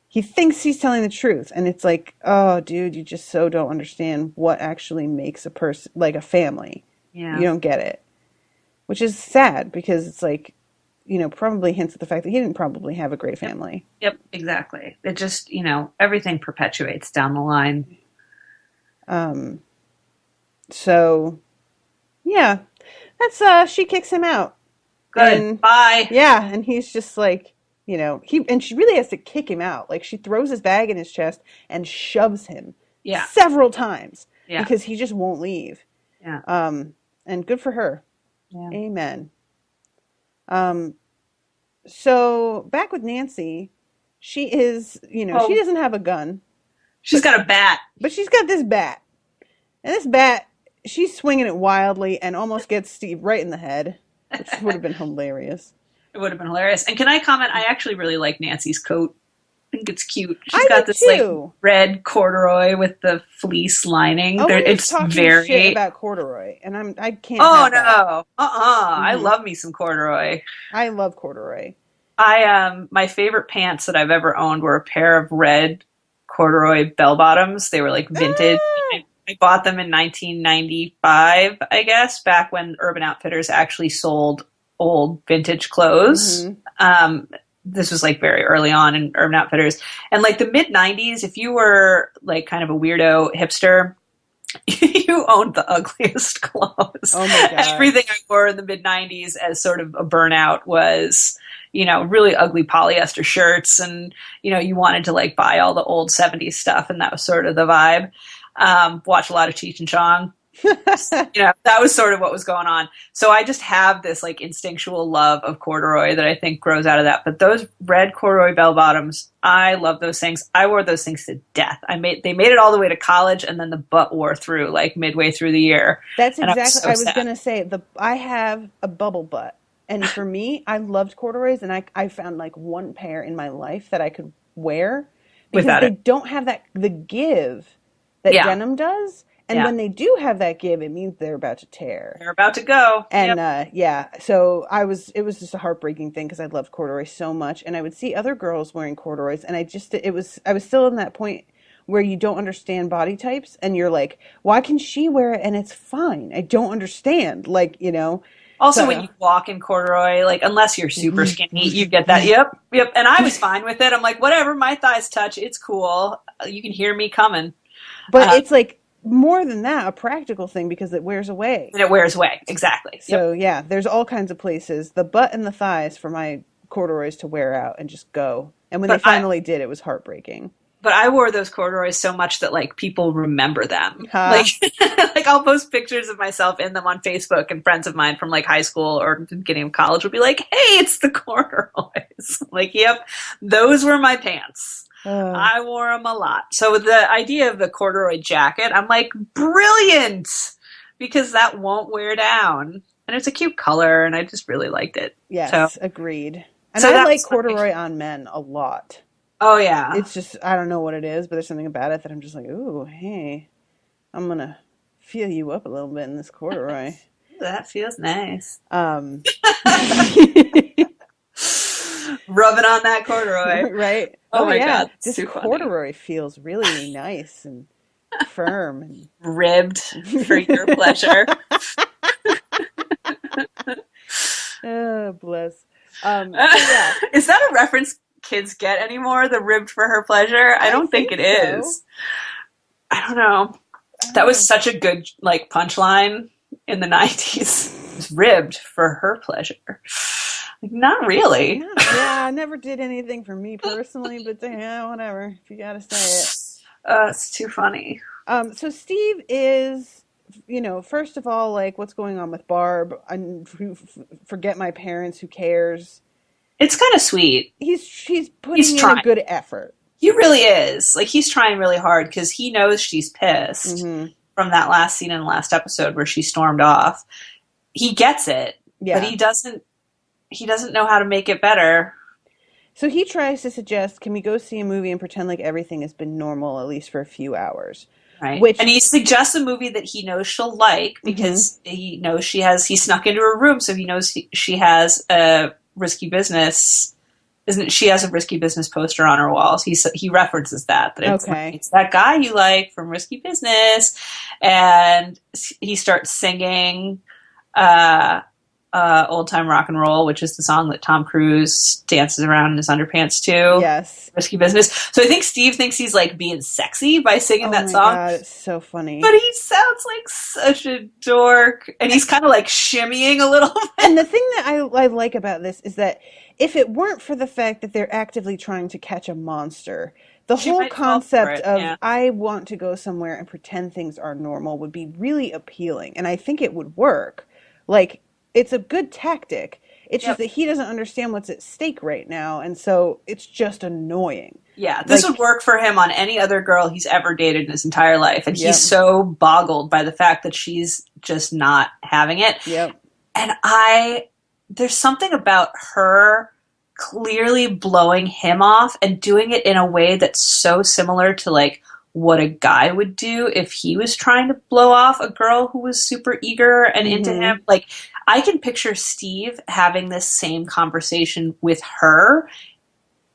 He thinks he's telling the truth, and it's like, oh, dude, you just so don't understand what actually makes a person, like a family. Yeah. You don't get it. Which is sad, because it's like, you know, probably hints at the fact that he didn't probably have a great family. Yep, exactly. It just, you know, everything perpetuates down the line. So, yeah, that's, she kicks him out. Good. And, bye. Yeah. And he's just like, you know, she really has to kick him out. Like she throws his bag in his chest and shoves him Yeah. several times Yeah. because he just won't leave. Yeah. And good for her. Yeah. Amen. Um, so back with Nancy, she is, she Oh, doesn't have a gun, she's but got a bat. but she's got this bat. And this bat, she's swinging it wildly and almost gets Steve right in the head, which would have been hilarious. It would have been hilarious. And can I comment? I actually really like Nancy's coat. I think it's cute. She's I got this do like too. red corduroy with the fleece lining. Owen was It's talking shit very. about corduroy, and I can't Oh have that. no! I Hmm. love me some corduroy. I love corduroy. My favorite pants that I've ever owned were a pair of red corduroy bell bottoms. They were like vintage. Ah! I bought them in 1995, I guess, back when Urban Outfitters actually sold old vintage clothes. Hmm. This was like very early on in Urban Outfitters. And like the mid 90s, if you were like kind of a weirdo hipster, you owned the ugliest clothes. Oh my God. Everything I wore in the mid 90s as sort of a burnout was, really ugly polyester shirts. And, you wanted to like buy all the old 70s stuff. And that was sort of the vibe. Watch a lot of Cheech and Chong. That was sort of what was going on. So I just have this like instinctual love of corduroy that I think grows out of that. But those red corduroy bell bottoms, I love those things. I wore those things to death. They made it all the way to college, and then the butt wore through like midway through the year. That's And exactly. I was sad. gonna say I have a bubble butt, and for me, I loved corduroys, and I found like one pair in my life that I could wear because Without they it. don't have the give that Yeah. denim does. And Yeah. when they do have that give, it means they're about to tear. They're about to go. And Yep. so it was just a heartbreaking thing because I loved corduroy so much, and I would see other girls wearing corduroys, and I was still in that point where you don't understand body types, and you're like, why can she wear it and it's fine? I don't understand, Also, when So you walk in corduroy, like unless you're super skinny, you get that. Yep. And I was fine with it. I'm like, whatever, my thighs touch, it's cool. You can hear me coming. but it's like more than that, a practical thing because it wears away. And it wears away. Exactly. Yep. So yeah, there's all kinds of places, the butt and the thighs for my corduroys to wear out and just go. And when they But I, finally did, it was heartbreaking. but I wore those corduroys so much that like people remember them. Huh. Like, like I'll post pictures of myself in them on Facebook, and friends of mine from like high school or the beginning of college will be like, "Hey, it's the corduroys." Like, yep, those were my pants. I wore them a lot. So the idea of the corduroy jacket, I'm like, brilliant, because that won't wear down, and it's a cute color, and I just really liked it. Yes, So, agreed. And so I like that's corduroy on men a lot. oh yeah, It's just, I don't know what it is, but there's something about it that I'm just like, ooh, hey, I'm gonna feel you up a little bit in this corduroy. that feels nice. Um, Rubbing on that corduroy. right? Oh my yeah, God, this too funny. corduroy feels really nice and firm. And Ribbed for your pleasure. oh, bless. So yeah, Is that a reference kids get anymore? The ribbed for her pleasure? I don't think it so. is. I don't know. That was such a good like punchline in the 90s. It's ribbed for her pleasure. Like, not really. Yeah, I never did anything for me personally, but yeah, whatever. If you gotta say It's too funny. it. So Steve is, first of all, like, what's going on with Barb? Forget my parents. Who cares? It's kind of sweet. He's putting in trying. a good effort. He really is. Like, he's trying really hard because he knows she's pissed from that last scene in the last episode where she stormed off. He gets it, Yeah. but he doesn't know how to make it better. So he tries to suggest, can we go see a movie and pretend like everything has been normal, at least for a few hours? Right. Which, and he suggests a movie that he knows she'll like because he knows he snuck into her room, so he knows she has a risky business. She has a risky business poster on her walls. He references that it's that guy you like from Risky Business, and he starts singing Old Time Rock and Roll, which is the song that Tom Cruise dances around in his underpants to. Yes. Risky Business. So I think Steve thinks he's like being sexy by singing that song. Oh my God, it's so funny. But he sounds like such a dork, and he's kind of like shimmying a little bit. And the thing that I like about this is that if it weren't for the fact that they're actively trying to catch a monster, the She whole might fall for concept it. of Yeah. I want to go somewhere and pretend things are normal would be really appealing. And I think it would work. Like, it's a good tactic. It's just Yep. that he doesn't understand what's at stake right now. And so it's just annoying. Yeah, this would Like, work for him on any other girl he's ever dated in his entire life. And he's yep, so boggled by the fact that she's just not having it. yep. And there's something about her clearly blowing him off and doing it in a way that's so similar to like what a guy would do if he was trying to blow off a girl who was super eager and into Mm-hmm. him. Like, I can picture Steve having this same conversation with her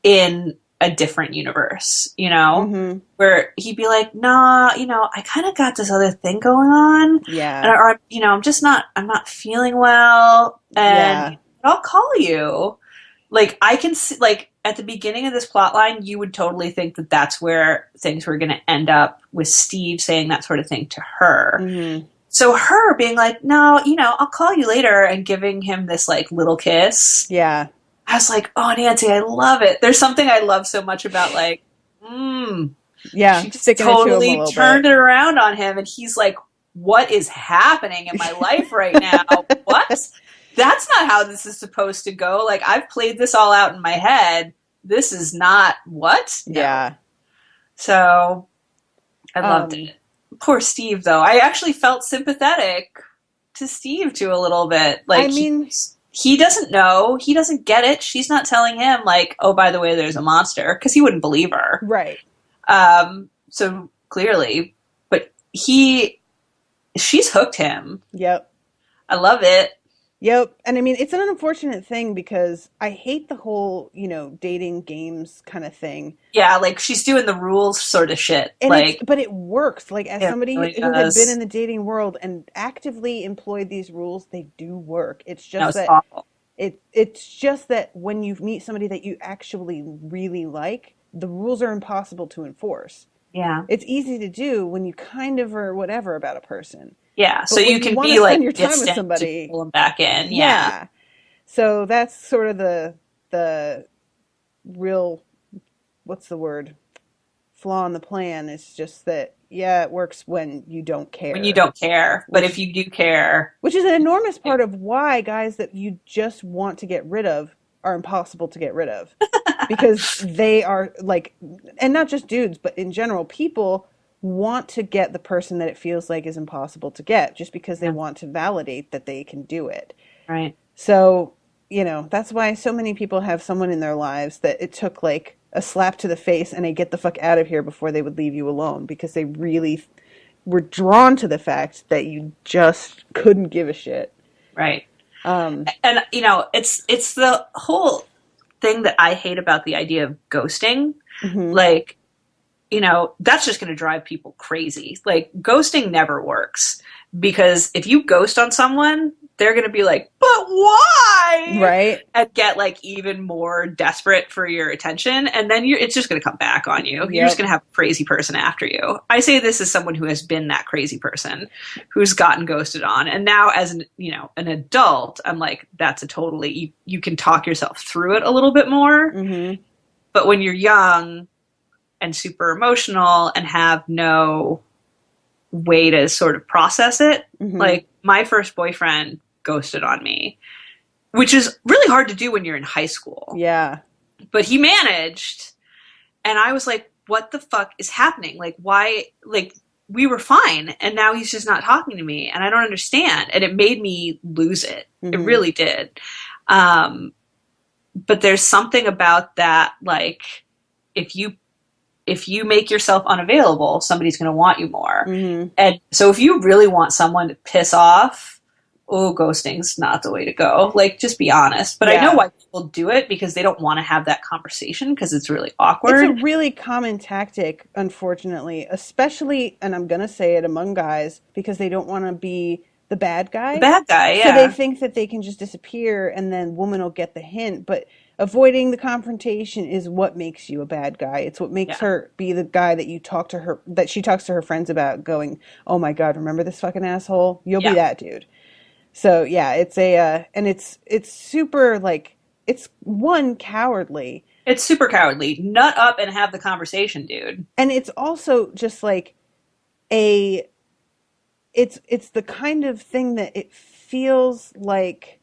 in a different universe, Mm-hmm. where he'd be like, nah, I kind of got this other thing going on, Yeah. and or, I'm not feeling well, and Yeah. I'll call you. Like, I can see, like, at the beginning of this plot line, you would totally think that that's where things were going to end up, with Steve saying that sort of thing to her. Mm-hmm. So her being like, no, I'll call you later, and giving him this, like, little kiss. Yeah. I was like, oh, Nancy, I love it. There's something I love so much about, like, Yeah. she just Sticking it to him a totally little turned bit. it around on him. And he's like, what is happening in my life right now? What? That's not how this is supposed to go. Like, I've played this all out in my head. This is not what? No. Yeah. So I loved it. Poor Steve, though. I actually felt sympathetic to Steve, too, a little bit. Like, I mean, he doesn't know. He doesn't get it. She's not telling him, like, oh, by the way, there's a monster, because he wouldn't believe her. right. So clearly, but she's hooked him. Yep. I love it. Yep. And I mean, it's an unfortunate thing because I hate the whole, dating games kind of thing. Yeah, like, she's doing the rules sort of shit. And Like, but it works. Like, as it somebody really who had been does. in the dating world and actively employed these rules, they do work. It's No, just it's that awful. it's just that when you meet somebody that you actually really like, the rules are impossible to enforce. Yeah. It's easy to do when you kind of are whatever about a person. Yeah, so But when you you can want be, to spend like, your time with distant to somebody, pull them back in. Yeah. yeah. So that's sort of the real, what's the word? Flaw in the plan is just that, yeah, it works when you don't When you care. don't care. But if you do care, Which is an enormous part of why guys that you just want to get rid of are impossible to get rid of. Because they are like, and not just dudes, but in general, people want to get the person that it feels like is impossible to get just because they yeah, want to validate that they can do it. right. So, that's why so many people have someone in their lives that it took like a slap to the face and a get the fuck out of here before they would leave you alone because they really were drawn to the fact that you just couldn't give a shit. Right. Um, And, it's the whole thing that I hate about the idea of ghosting. mhm. Like, that's just going to drive people crazy. Like, ghosting never works, because if you ghost on someone, they're going to be like, but why? Right? And get, like, even more desperate for your attention. And then it's just going to come back on you. You're just Yep. going to have a crazy person after you. I say this as someone who has been that crazy person who's gotten ghosted on. And now as an adult, I'm like, that's a totally, you can talk yourself through it a little bit more. Mhm. But when you're young and super emotional and have no way to sort of process it, Mhm. like, my first boyfriend ghosted on me, which is really hard to do when you're in high school. Yeah. But he managed, and I was like, what the fuck is happening? Like, why? Like, we were fine, and now he's just not talking to me, and I don't understand. And it made me lose it. It Mhm. really did. But there's something about that, like, if you make yourself unavailable, somebody's going to want you more. Mhm. And so if you really want someone to piss off, ghosting's not the way to go. Like, just be honest. But I know Yeah. why people do it, because they don't want to have that conversation, because it's really It's awkward. a really common tactic, unfortunately, especially, and I'm going to say it, among guys, because they don't want to be the bad The guy. bad guy, So they yeah. think that they can just disappear and then woman will get the hint. But avoiding the confrontation is what makes you a bad guy. It's what makes Yeah. her be the guy that that she talks to her friends about, going, oh my God, remember this fucking asshole? You'll be Yeah. that dude. So yeah, it's and it's super, like, it's one, cowardly, It's super cowardly. Nut up and have the conversation, dude. And it's also just like a it's the kind of thing that it feels like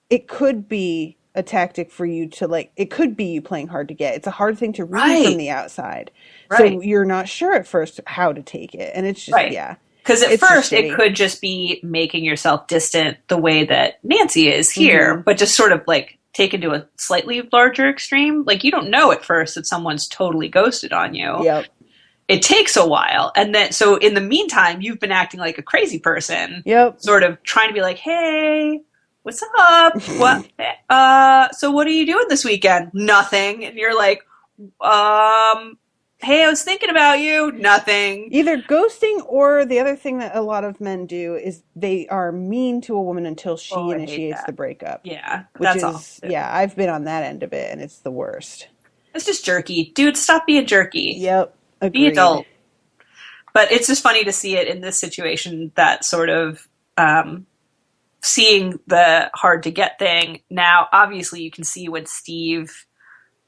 it could be a tactic for you to like it could be you playing hard to get. It's a hard thing to read from Right. the outside. Right. So you're not sure at first how to take it. And it's just Right. yeah. Because at It's just first it shitty. could just be making yourself distant the way that Nancy is here, Mhm. but just sort of like taken to a slightly larger extreme. Like you don't know at first that someone's totally ghosted on you. Yep. It takes a while. And then, so in the meantime, you've been acting like a crazy person, Yep. sort of trying to be like, hey, what's up? What, so what are you doing this weekend? Nothing. And you're like, hey, I was thinking about you. Nothing. Either ghosting or the other thing that a lot of men do is they are mean to a woman until she Oh, I hate initiates that. the breakup. Yeah, Which that's is, awful. yeah, I've been on that end of it and it's the worst. It's just jerky. Dude, stop being jerky. Yep. Be Agreed. adult. But it's just funny to see it in this situation, that sort of seeing the hard to get thing. Now, obviously, you can see when Steve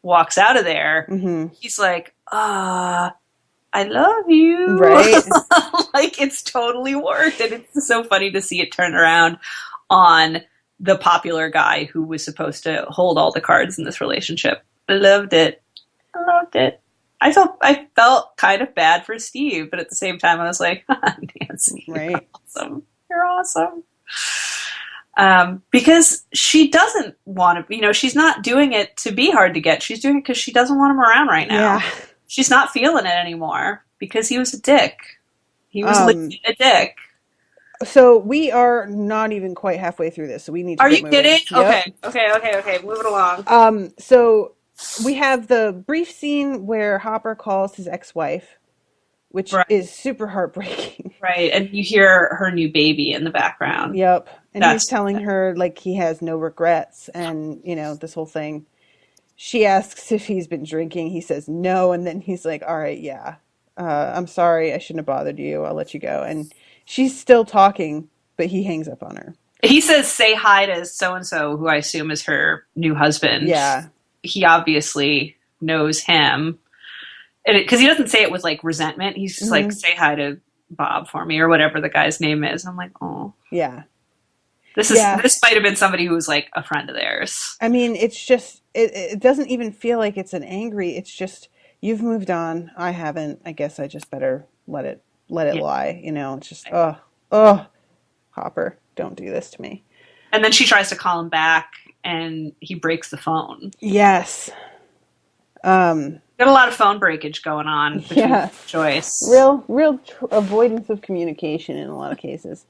walks out of there, Mm-hmm. he's like, I love you. Right. Like, it's totally worked. And it's so funny to see it turn around on the popular guy who was supposed to hold all the cards in this relationship. I loved it. I loved it. I felt kind of bad for Steve, but at the same time, I was like, Nancy, Right. you're awesome. You're awesome. Because she doesn't want to, she's not doing it to be hard to get. She's doing it because she doesn't want him around right now. Yeah. She's not feeling it anymore because he was a dick. He was legit a dick. So we are not even quite halfway through this, so we need to Are get you moving. kidding? Yep. Okay. Move it along. So we have the brief scene where Hopper calls his ex-wife, which Right. is super heartbreaking. Right. And you hear her new baby in the background. Yep. And That's- he's telling her like he has no regrets and, this whole thing. She asks if he's been drinking. He says no, and then he's like, all right, yeah. I'm sorry, I shouldn't have bothered you. I'll let you go. And she's still talking, but he hangs up on her. He says, say hi to so-and-so, who I assume is her new husband. Yeah. He obviously knows him. Because he doesn't say it with, like, resentment. He's just like, say hi to Bob for me, or whatever the guy's name is. And I'm like, oh. Yeah. This might have been somebody who was, like, a friend of theirs. I mean, it's just, it doesn't even feel like it's an angry, it's just, you've moved on. I haven't. I guess I just better let it lie. It's just, Hopper, don't do this to me. And then she tries to call him back, and he breaks the phone. Yes. Got a lot of phone breakage going on between Joyce. Real avoidance of communication in a lot of cases.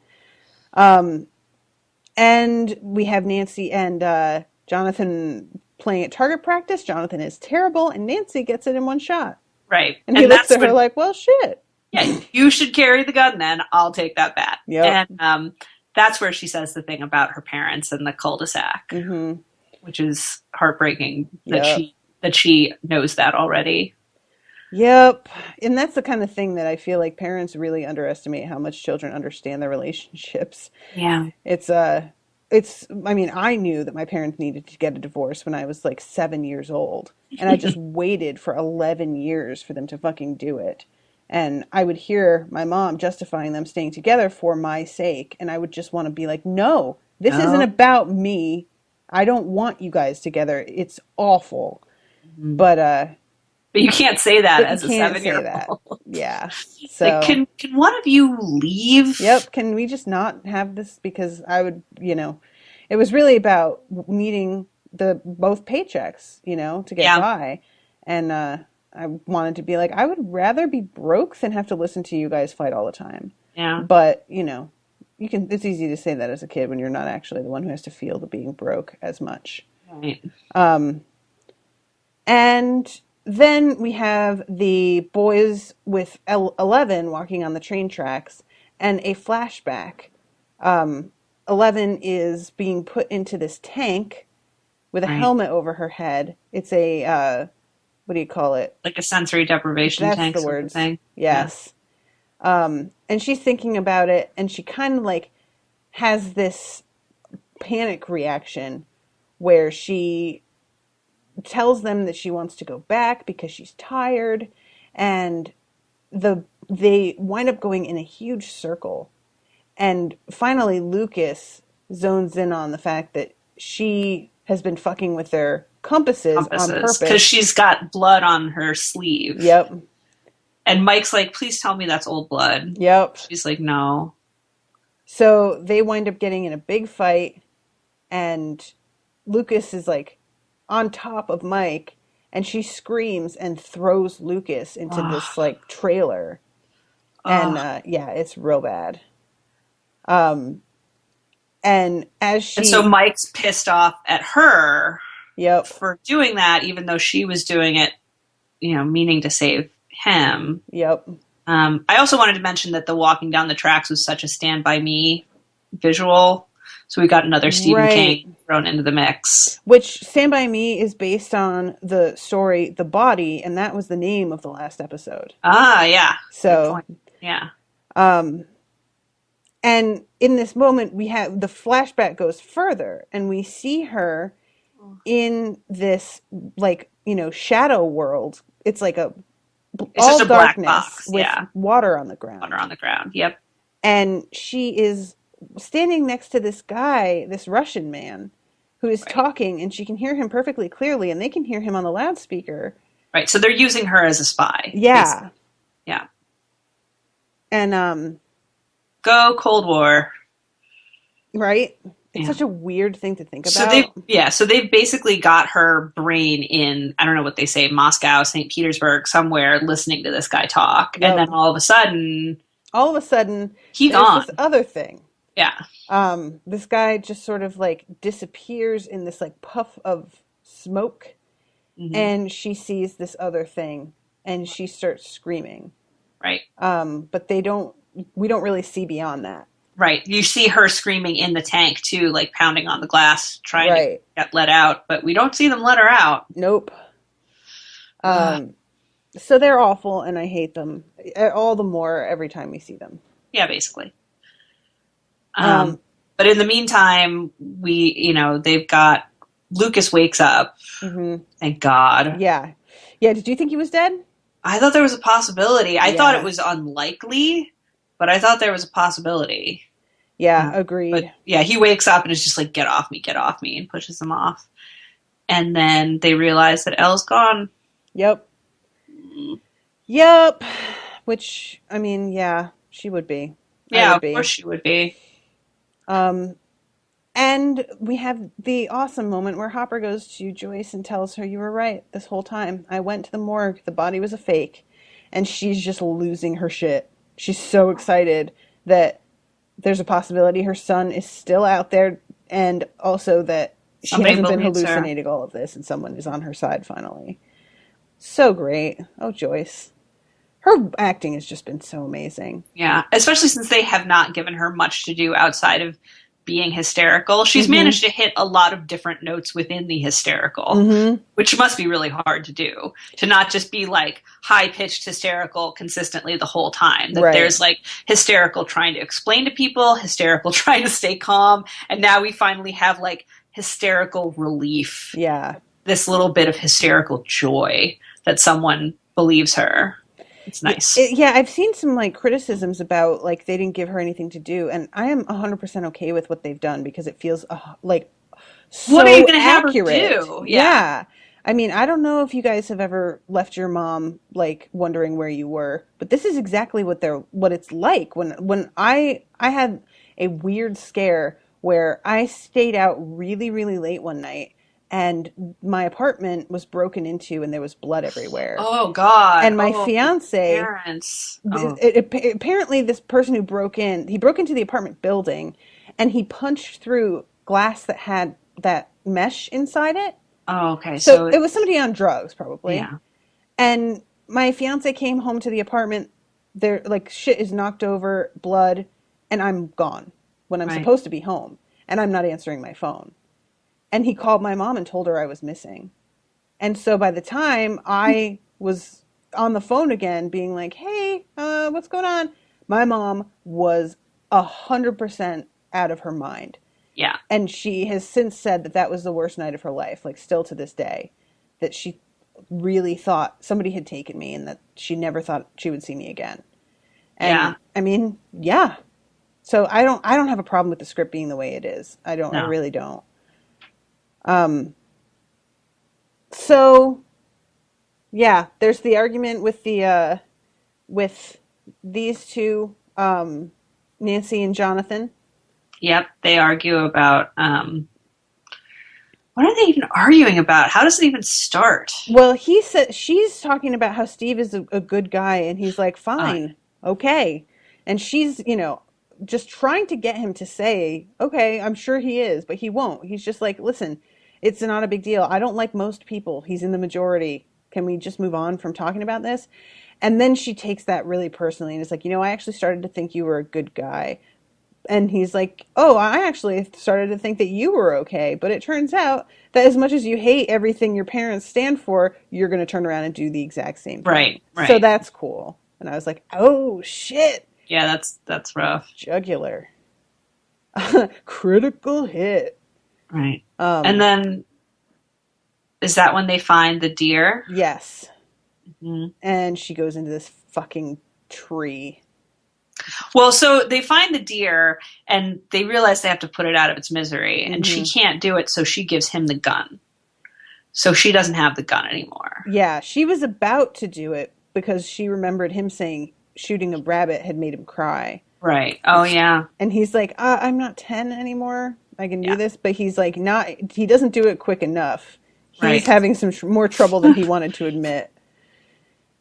And we have Nancy and Jonathan playing at target practice. Jonathan is terrible, and Nancy gets it in one shot. Right. And he looks at her like, well, shit. Yeah, you should carry the gun then. I'll take that bat. Yep. And that's where she says the thing about her parents and the cul-de-sac, which is heartbreaking that she knows that already. Yep. And that's the kind of thing that I feel like parents really underestimate how much children understand their relationships. Yeah. I mean, I knew that my parents needed to get a divorce when I was like 7 years old. And I just waited for 11 years for them to fucking do it. And I would hear my mom justifying them staying together for my sake. And I would just want to be like, no, this isn't about me. I don't want you guys together. It's awful. But you can't say that as a 7-year-old. Yeah. So like, can one of you leave? Yep. Can we just not have this? Because I would, it was really about needing both paychecks, to get by. And I wanted to be like, I would rather be broke than have to listen to you guys fight all the time. Yeah. But, it's easy to say that as a kid when you're not actually the one who has to feel the being broke as much. Right. And then we have the boys with 11 walking on the train tracks and a flashback. 11 is being put into this tank with a helmet over her head. It's a, what do you call it? Like a sensory deprivation tank. That's the word. Thing. Yes. Yeah. And she's thinking about it, and she kind of like has this panic reaction where she tells them that she wants to go back because she's tired, and they wind up going in a huge circle. And finally, Lucas zones in on the fact that she has been fucking with their compasses on Compasses. Because purpose. she's got blood on her sleeve. Yep. And Mike's like, please tell me that's old blood. Yep. She's like, no. So they wind up getting in a big fight, and Lucas is like on top of Mike, and she screams and throws Lucas into this Ugh. like trailer. And Ugh. yeah, it's real bad. Um, and as And so she, Mike's pissed off at her yep, for doing that, even though she was doing it, meaning to save him. yep, I also wanted to mention that the walking down the tracks was such a Stand By Me visual. So we got another Stephen right. King thrown into the mix. Which Stand By Me is based on the story The Body, and that was the name of the last episode. Ah, yeah. Good So, point. Yeah. um, and in this moment, we have the flashback goes further, and we see her in this like shadow world. It's like It's all just a black darkness box. with Yeah. water on the Water ground, on the ground. Yep. and she is standing next to this guy, this Russian man, who is Right. talking, and she can hear him perfectly clearly, and they can hear him on the loudspeaker. Right. So they're using her as a spy. Yeah. Basically. Yeah. And Go Cold War. right? It's Yeah. such a weird thing to think So about. they've basically got her brain in, I don't know what they say, Moscow, St. Petersburg, somewhere, listening to this guy talk. Yep. And then all of a sudden, There's gone. this other thing. Yeah. This guy just sort of like disappears in this like puff of smoke, Mm-hmm. and she sees this other thing, and she starts screaming. Right. But we don't really see beyond that. Right. You see her screaming in the tank too, like pounding on the glass, trying to Right. get let out, but we don't see them let her out. Nope. So they're awful, and I hate them all the more every time we see them. Yeah, basically. Um, But in the meantime, they've got Lucas wakes up. mhm. Thank God. Yeah. Yeah, did you think he was dead? I thought there was a possibility. I thought Yeah. it was unlikely, but I thought there was a possibility. Yeah, agreed. But yeah, he wakes up and is just like, get off me, and pushes him off. And then they realize that Elle's gone. Yep. Yep. Which, I mean, yeah, she would be. I Yeah, would of be. course she would be. And we have the awesome moment where Hopper goes to Joyce and tells her, "You were right this whole time. I went to the morgue. The body was a fake." And she's just losing her shit. She's so excited that there's a possibility her son is still out there, and also that Somebody she hasn't been believes her. hallucinating all of this, and someone is on her side finally. So great. Oh, Joyce. Her acting has just been so amazing. Yeah, especially since they have not given her much to do outside of being hysterical. She's managed to hit a lot of different notes within the hysterical, which must be really hard to do. To not just be like high-pitched hysterical consistently the whole time. That Right. there's like hysterical trying to explain to people, hysterical trying to stay calm, and now we finally have like hysterical relief. Yeah. This little bit of hysterical joy that someone believes her. It's nice. Yeah, I've seen some like criticisms about like they didn't give her anything to do, and I am 100% okay with what they've done because it feels like so What are you gonna have her accurate. do? Yeah. I mean, I don't know if you guys have ever left your mom like wondering where you were, but this is exactly what it's like when I had a weird scare where I stayed out really, really late one night, and my apartment was broken into and there was blood everywhere. Oh God! And my fiance, parents. apparently this person who he broke into the apartment building, and he punched through glass that had that mesh inside it. Oh, okay. So it was somebody on drugs, probably. Yeah. And my fiance came home to the apartment. There, like, shit is knocked over, blood, and I'm gone when I'm supposed to be home, and I'm not answering my phone. And he called my mom and told her I was missing. And so by the time I was on the phone again being like, "Hey, what's going on?" My mom was 100% out of her mind. Yeah. And she has since said that was the worst night of her life, like still to this day. that she really thought somebody had taken me and that she never thought she would see me again. And Yeah. I mean, yeah. So I don't have a problem with the script being the way it is. I No. really don't. So yeah, there's the argument with the with these two, Nancy and Jonathan. Yep. They argue about what are they even arguing about? How does it even start? Well, he said she's talking about how Steve is a good guy, and he's like, Uh, fine, okay. And she's, just trying to get him to say, okay, I'm sure he is, but he won't. He's just like, listen, it's not a big deal. I don't like most people. He's in the majority. Can we just move on from talking about this? And then she takes that really personally and is like, I actually started to think you were a good guy. And he's like, oh, I actually started to think that you were okay. But it turns out that as much as you hate everything your parents stand for, you're going to turn around and do the exact same thing. right. So Right. that's cool. And I was like, oh, shit. Yeah. That's rough. Jugular. Critical hit. Right. And then is that when they find the deer? Yes. Mm-hmm. And she goes into this fucking tree. Well, so they find the deer and they realize they have to put it out of its misery, and she can't do it, so she gives him the gun. So she doesn't have the gun anymore. Yeah, she was about to do it because she remembered him saying shooting a rabbit had made him cry. Right. Oh, yeah. And he's like, I'm not 10 anymore. I can do this. But he's like, he doesn't do it quick enough. He's having some more trouble than he wanted to admit.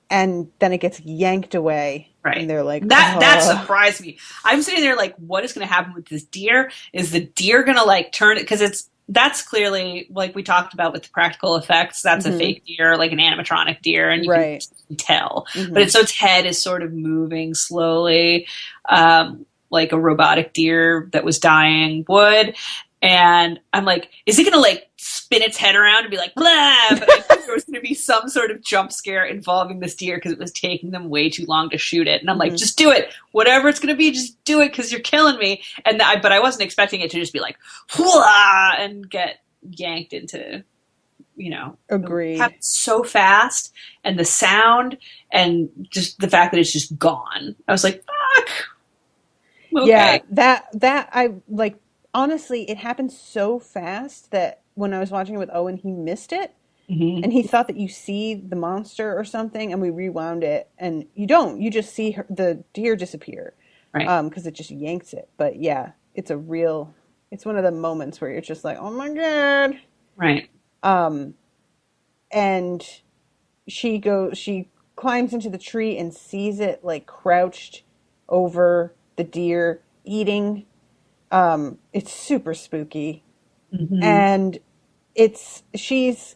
And then it gets yanked away. Right. And they're like, that surprised me. I'm sitting there like, what is going to happen with this deer? Is the deer going to like turn it? Because that's clearly, like we talked about with the practical effects, that's a fake deer, like an animatronic deer, and you can tell. But its head is sort of moving slowly, like a robotic deer that was dying would. And I'm like, is it going to like spin its head around and be like, blah? But I think there was going to be some sort of jump scare involving this deer because it was taking them way too long to shoot it. And I'm like, just do it. Whatever it's going to be, just do it because you're killing me. But I wasn't expecting it to just be like, whoa, and get yanked into, Agreed. It happened so fast. And the sound and just the fact that it's just gone. I was like, fuck. Okay. Yeah, that I like. Honestly, it happened so fast that when I was watching it with Owen, he missed it. And he thought that you see the monster or something, and we rewound it, and you don't. You just see the deer disappear. Right. Because it just yanks it. But yeah, it's one of the moments where you're just like, oh my God. Right. And she climbs into the tree and sees it like crouched over the deer eating. It's super spooky. And she's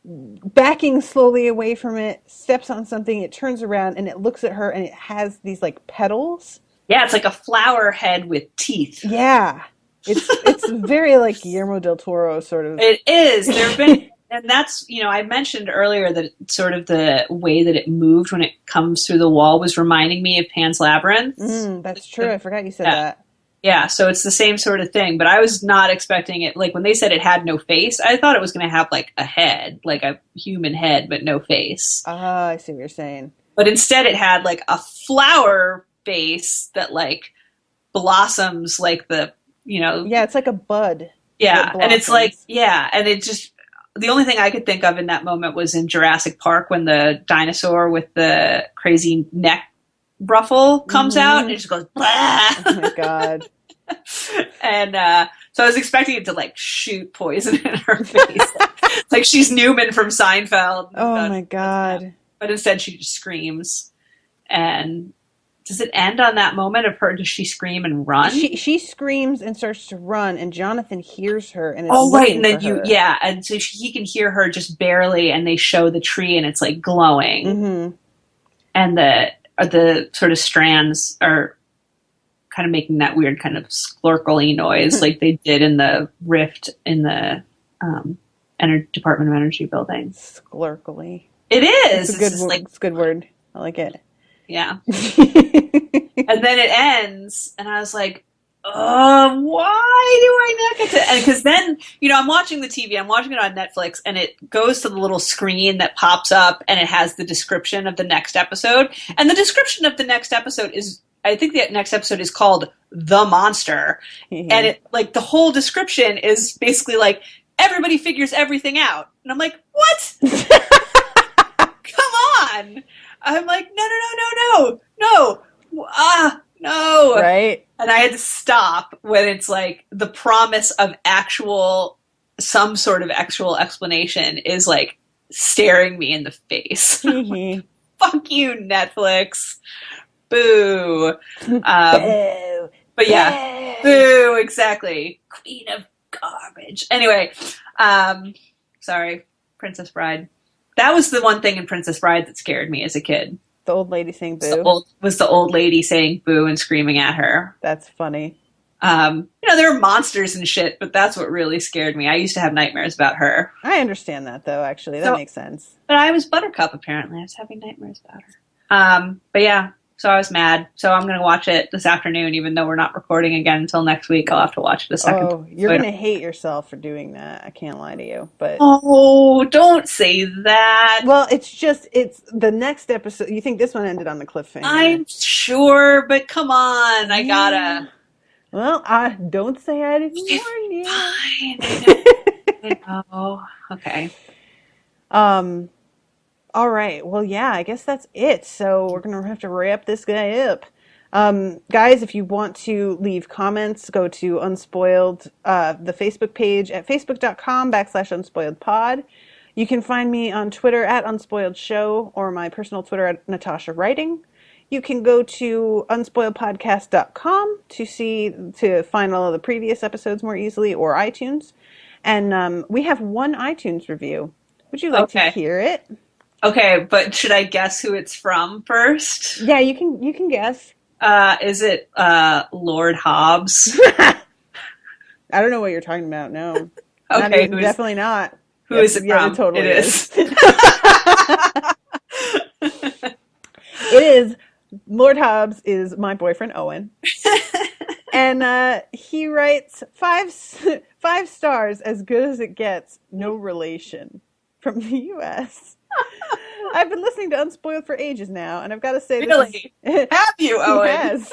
backing slowly away from it, steps on something, it turns around and it looks at her and it has these like petals. Yeah, it's like a flower head with teeth. Yeah. It's very like Guillermo del Toro sort of. It is. There've been and that's, I mentioned earlier that sort of the way that it moved when it comes through the wall was reminding me of Pan's Labyrinth. That's true. I forgot you said that. Yeah, so it's the same sort of thing, but I was not expecting it. Like when they said it had no face, I thought it was going to have like a head, like a human head, but no face. Ah, I see what you're saying. But instead it had like a flower face that like blossoms like the, Yeah, it's like a bud. Yeah, and it's like, and it just, the only thing I could think of in that moment was in Jurassic Park when the dinosaur with the crazy neck ruffle comes out and it just goes, blah. Oh my God. And so I was expecting it to like shoot poison in her face. Like she's Newman from Seinfeld. Oh my God. But instead she just screams. And does it end on that moment of her? Does she scream and run? She screams and starts to run, and Jonathan hears her and is right, and then her. and so he can hear her just barely, and they show the tree and it's like glowing, and the sort of strands are kind of making that weird kind of splurkly noise like they did in the rift in the Department of Energy building. Splurkly. It is. It's a good word. I like it. Yeah. And then it ends, and I was like, why do I not get to? Because then, I'm watching the TV, I'm watching it on Netflix, and it goes to the little screen that pops up and it has the description of the next episode. And the description of the next episode is, I think the next episode is called The Monster. And it, like, the whole description is basically like, everybody figures everything out. And I'm like, what? Come on. I'm like, no. No. Right. And I had to stop when it's like the promise of some sort of actual explanation is like staring me in the face. Fuck you, Netflix. Boo. Boo. But yeah, boo, exactly. Queen of garbage. Anyway, sorry, Princess Bride. That was the one thing in Princess Bride that scared me as a kid. The old lady saying boo? Was the old lady saying boo and screaming at her. That's funny. There are monsters and shit, but that's what really scared me. I used to have nightmares about her. I understand that, though, actually. That makes sense. But I was Buttercup, apparently. I was having nightmares about her. But yeah, so I was mad. So I'm going to watch it this afternoon, even though we're not recording again until next week. I'll have to watch it a second. Oh, you're going to hate yourself for doing that. I can't lie to you. But oh, don't say that. Well, it's the next episode. You think this one ended on the cliffhanger? I'm sure, but come on. I gotta. Well, don't say I didn't warn you. Fine. I know. Okay. All right. Well, yeah, I guess that's it. So we're going to have to wrap this guy up. Guys, if you want to leave comments, go to Unspoiled, the Facebook page at facebook.com/unspoiledpod. You can find me on Twitter at unspoiledshow or my personal Twitter at Natasha Writing. You can go to unspoiledpodcast.com to find all of the previous episodes more easily, or iTunes. And we have one iTunes review. Would you like to hear it? Okay, but should I guess who it's from first? Yeah, you can guess. Is it Lord Hobbs? I don't know what you're talking about. No. Okay, definitely not. Who is it from? It totally is. It is. Lord Hobbs is my boyfriend Owen, and he writes five stars, as good as it gets, no relation, from the U.S. I've been listening to Unspoiled for ages now, and I've got to say, really, have you, Owen? Yes.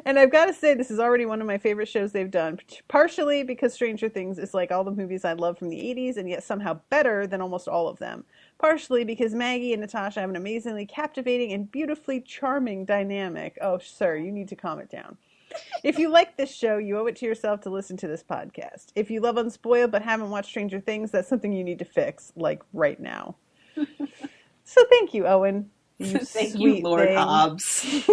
And I've got to say, this is already one of my favorite shows they've done, partially because Stranger Things is like all the movies I love from the 80s, and yet somehow better than almost all of them. Partially because Maggie and Natasha have an amazingly captivating and beautifully charming dynamic. Oh, sir, you need to calm it down. If you like this show, you owe it to yourself to listen to this podcast. If you love Unspoiled but haven't watched Stranger Things, that's something you need to fix, like right now. So thank you, Owen. Thank you, Lord Hobbs.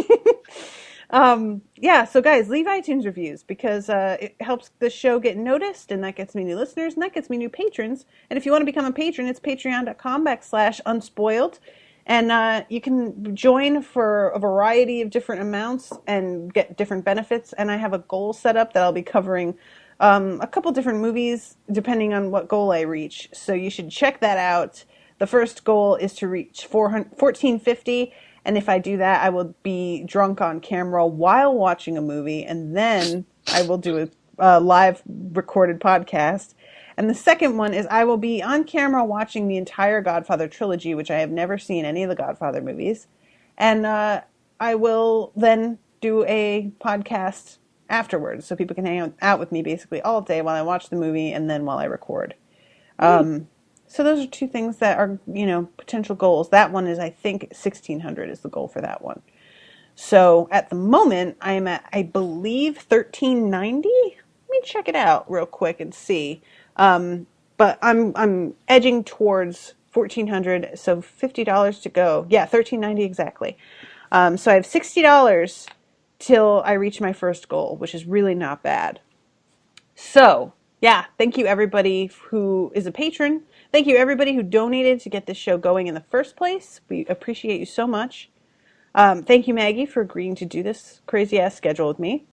Yeah, so guys, leave iTunes reviews because it helps the show get noticed, and that gets me new listeners, and that gets me new patrons. And if you want to become a patron, it's patreon.com/unspoiled. And you can join for a variety of different amounts and get different benefits. And I have a goal set up that I'll be covering a couple different movies depending on what goal I reach. So you should check that out. The first goal is to reach 1450. And if I do that, I will be drunk on camera while watching a movie. And then I will do a live recorded podcast. And the second one is I will be on camera watching the entire Godfather trilogy, which I have never seen any of the Godfather movies. And I will then do a podcast afterwards so people can hang out with me basically all day while I watch the movie and then while I record. So those are two things that are, potential goals. That one is, I think, 1,600 is the goal for that one. So at the moment, I am at, I believe, 1,390. Let me check it out real quick and see. But I'm edging towards 1,400, so $50 to go. Yeah, 1,390 exactly. So I have $60 till I reach my first goal, which is really not bad. So yeah, thank you everybody who is a patron. Thank you everybody who donated to get this show going in the first place. We appreciate you so much. Thank you, Maggie, for agreeing to do this crazy ass schedule with me.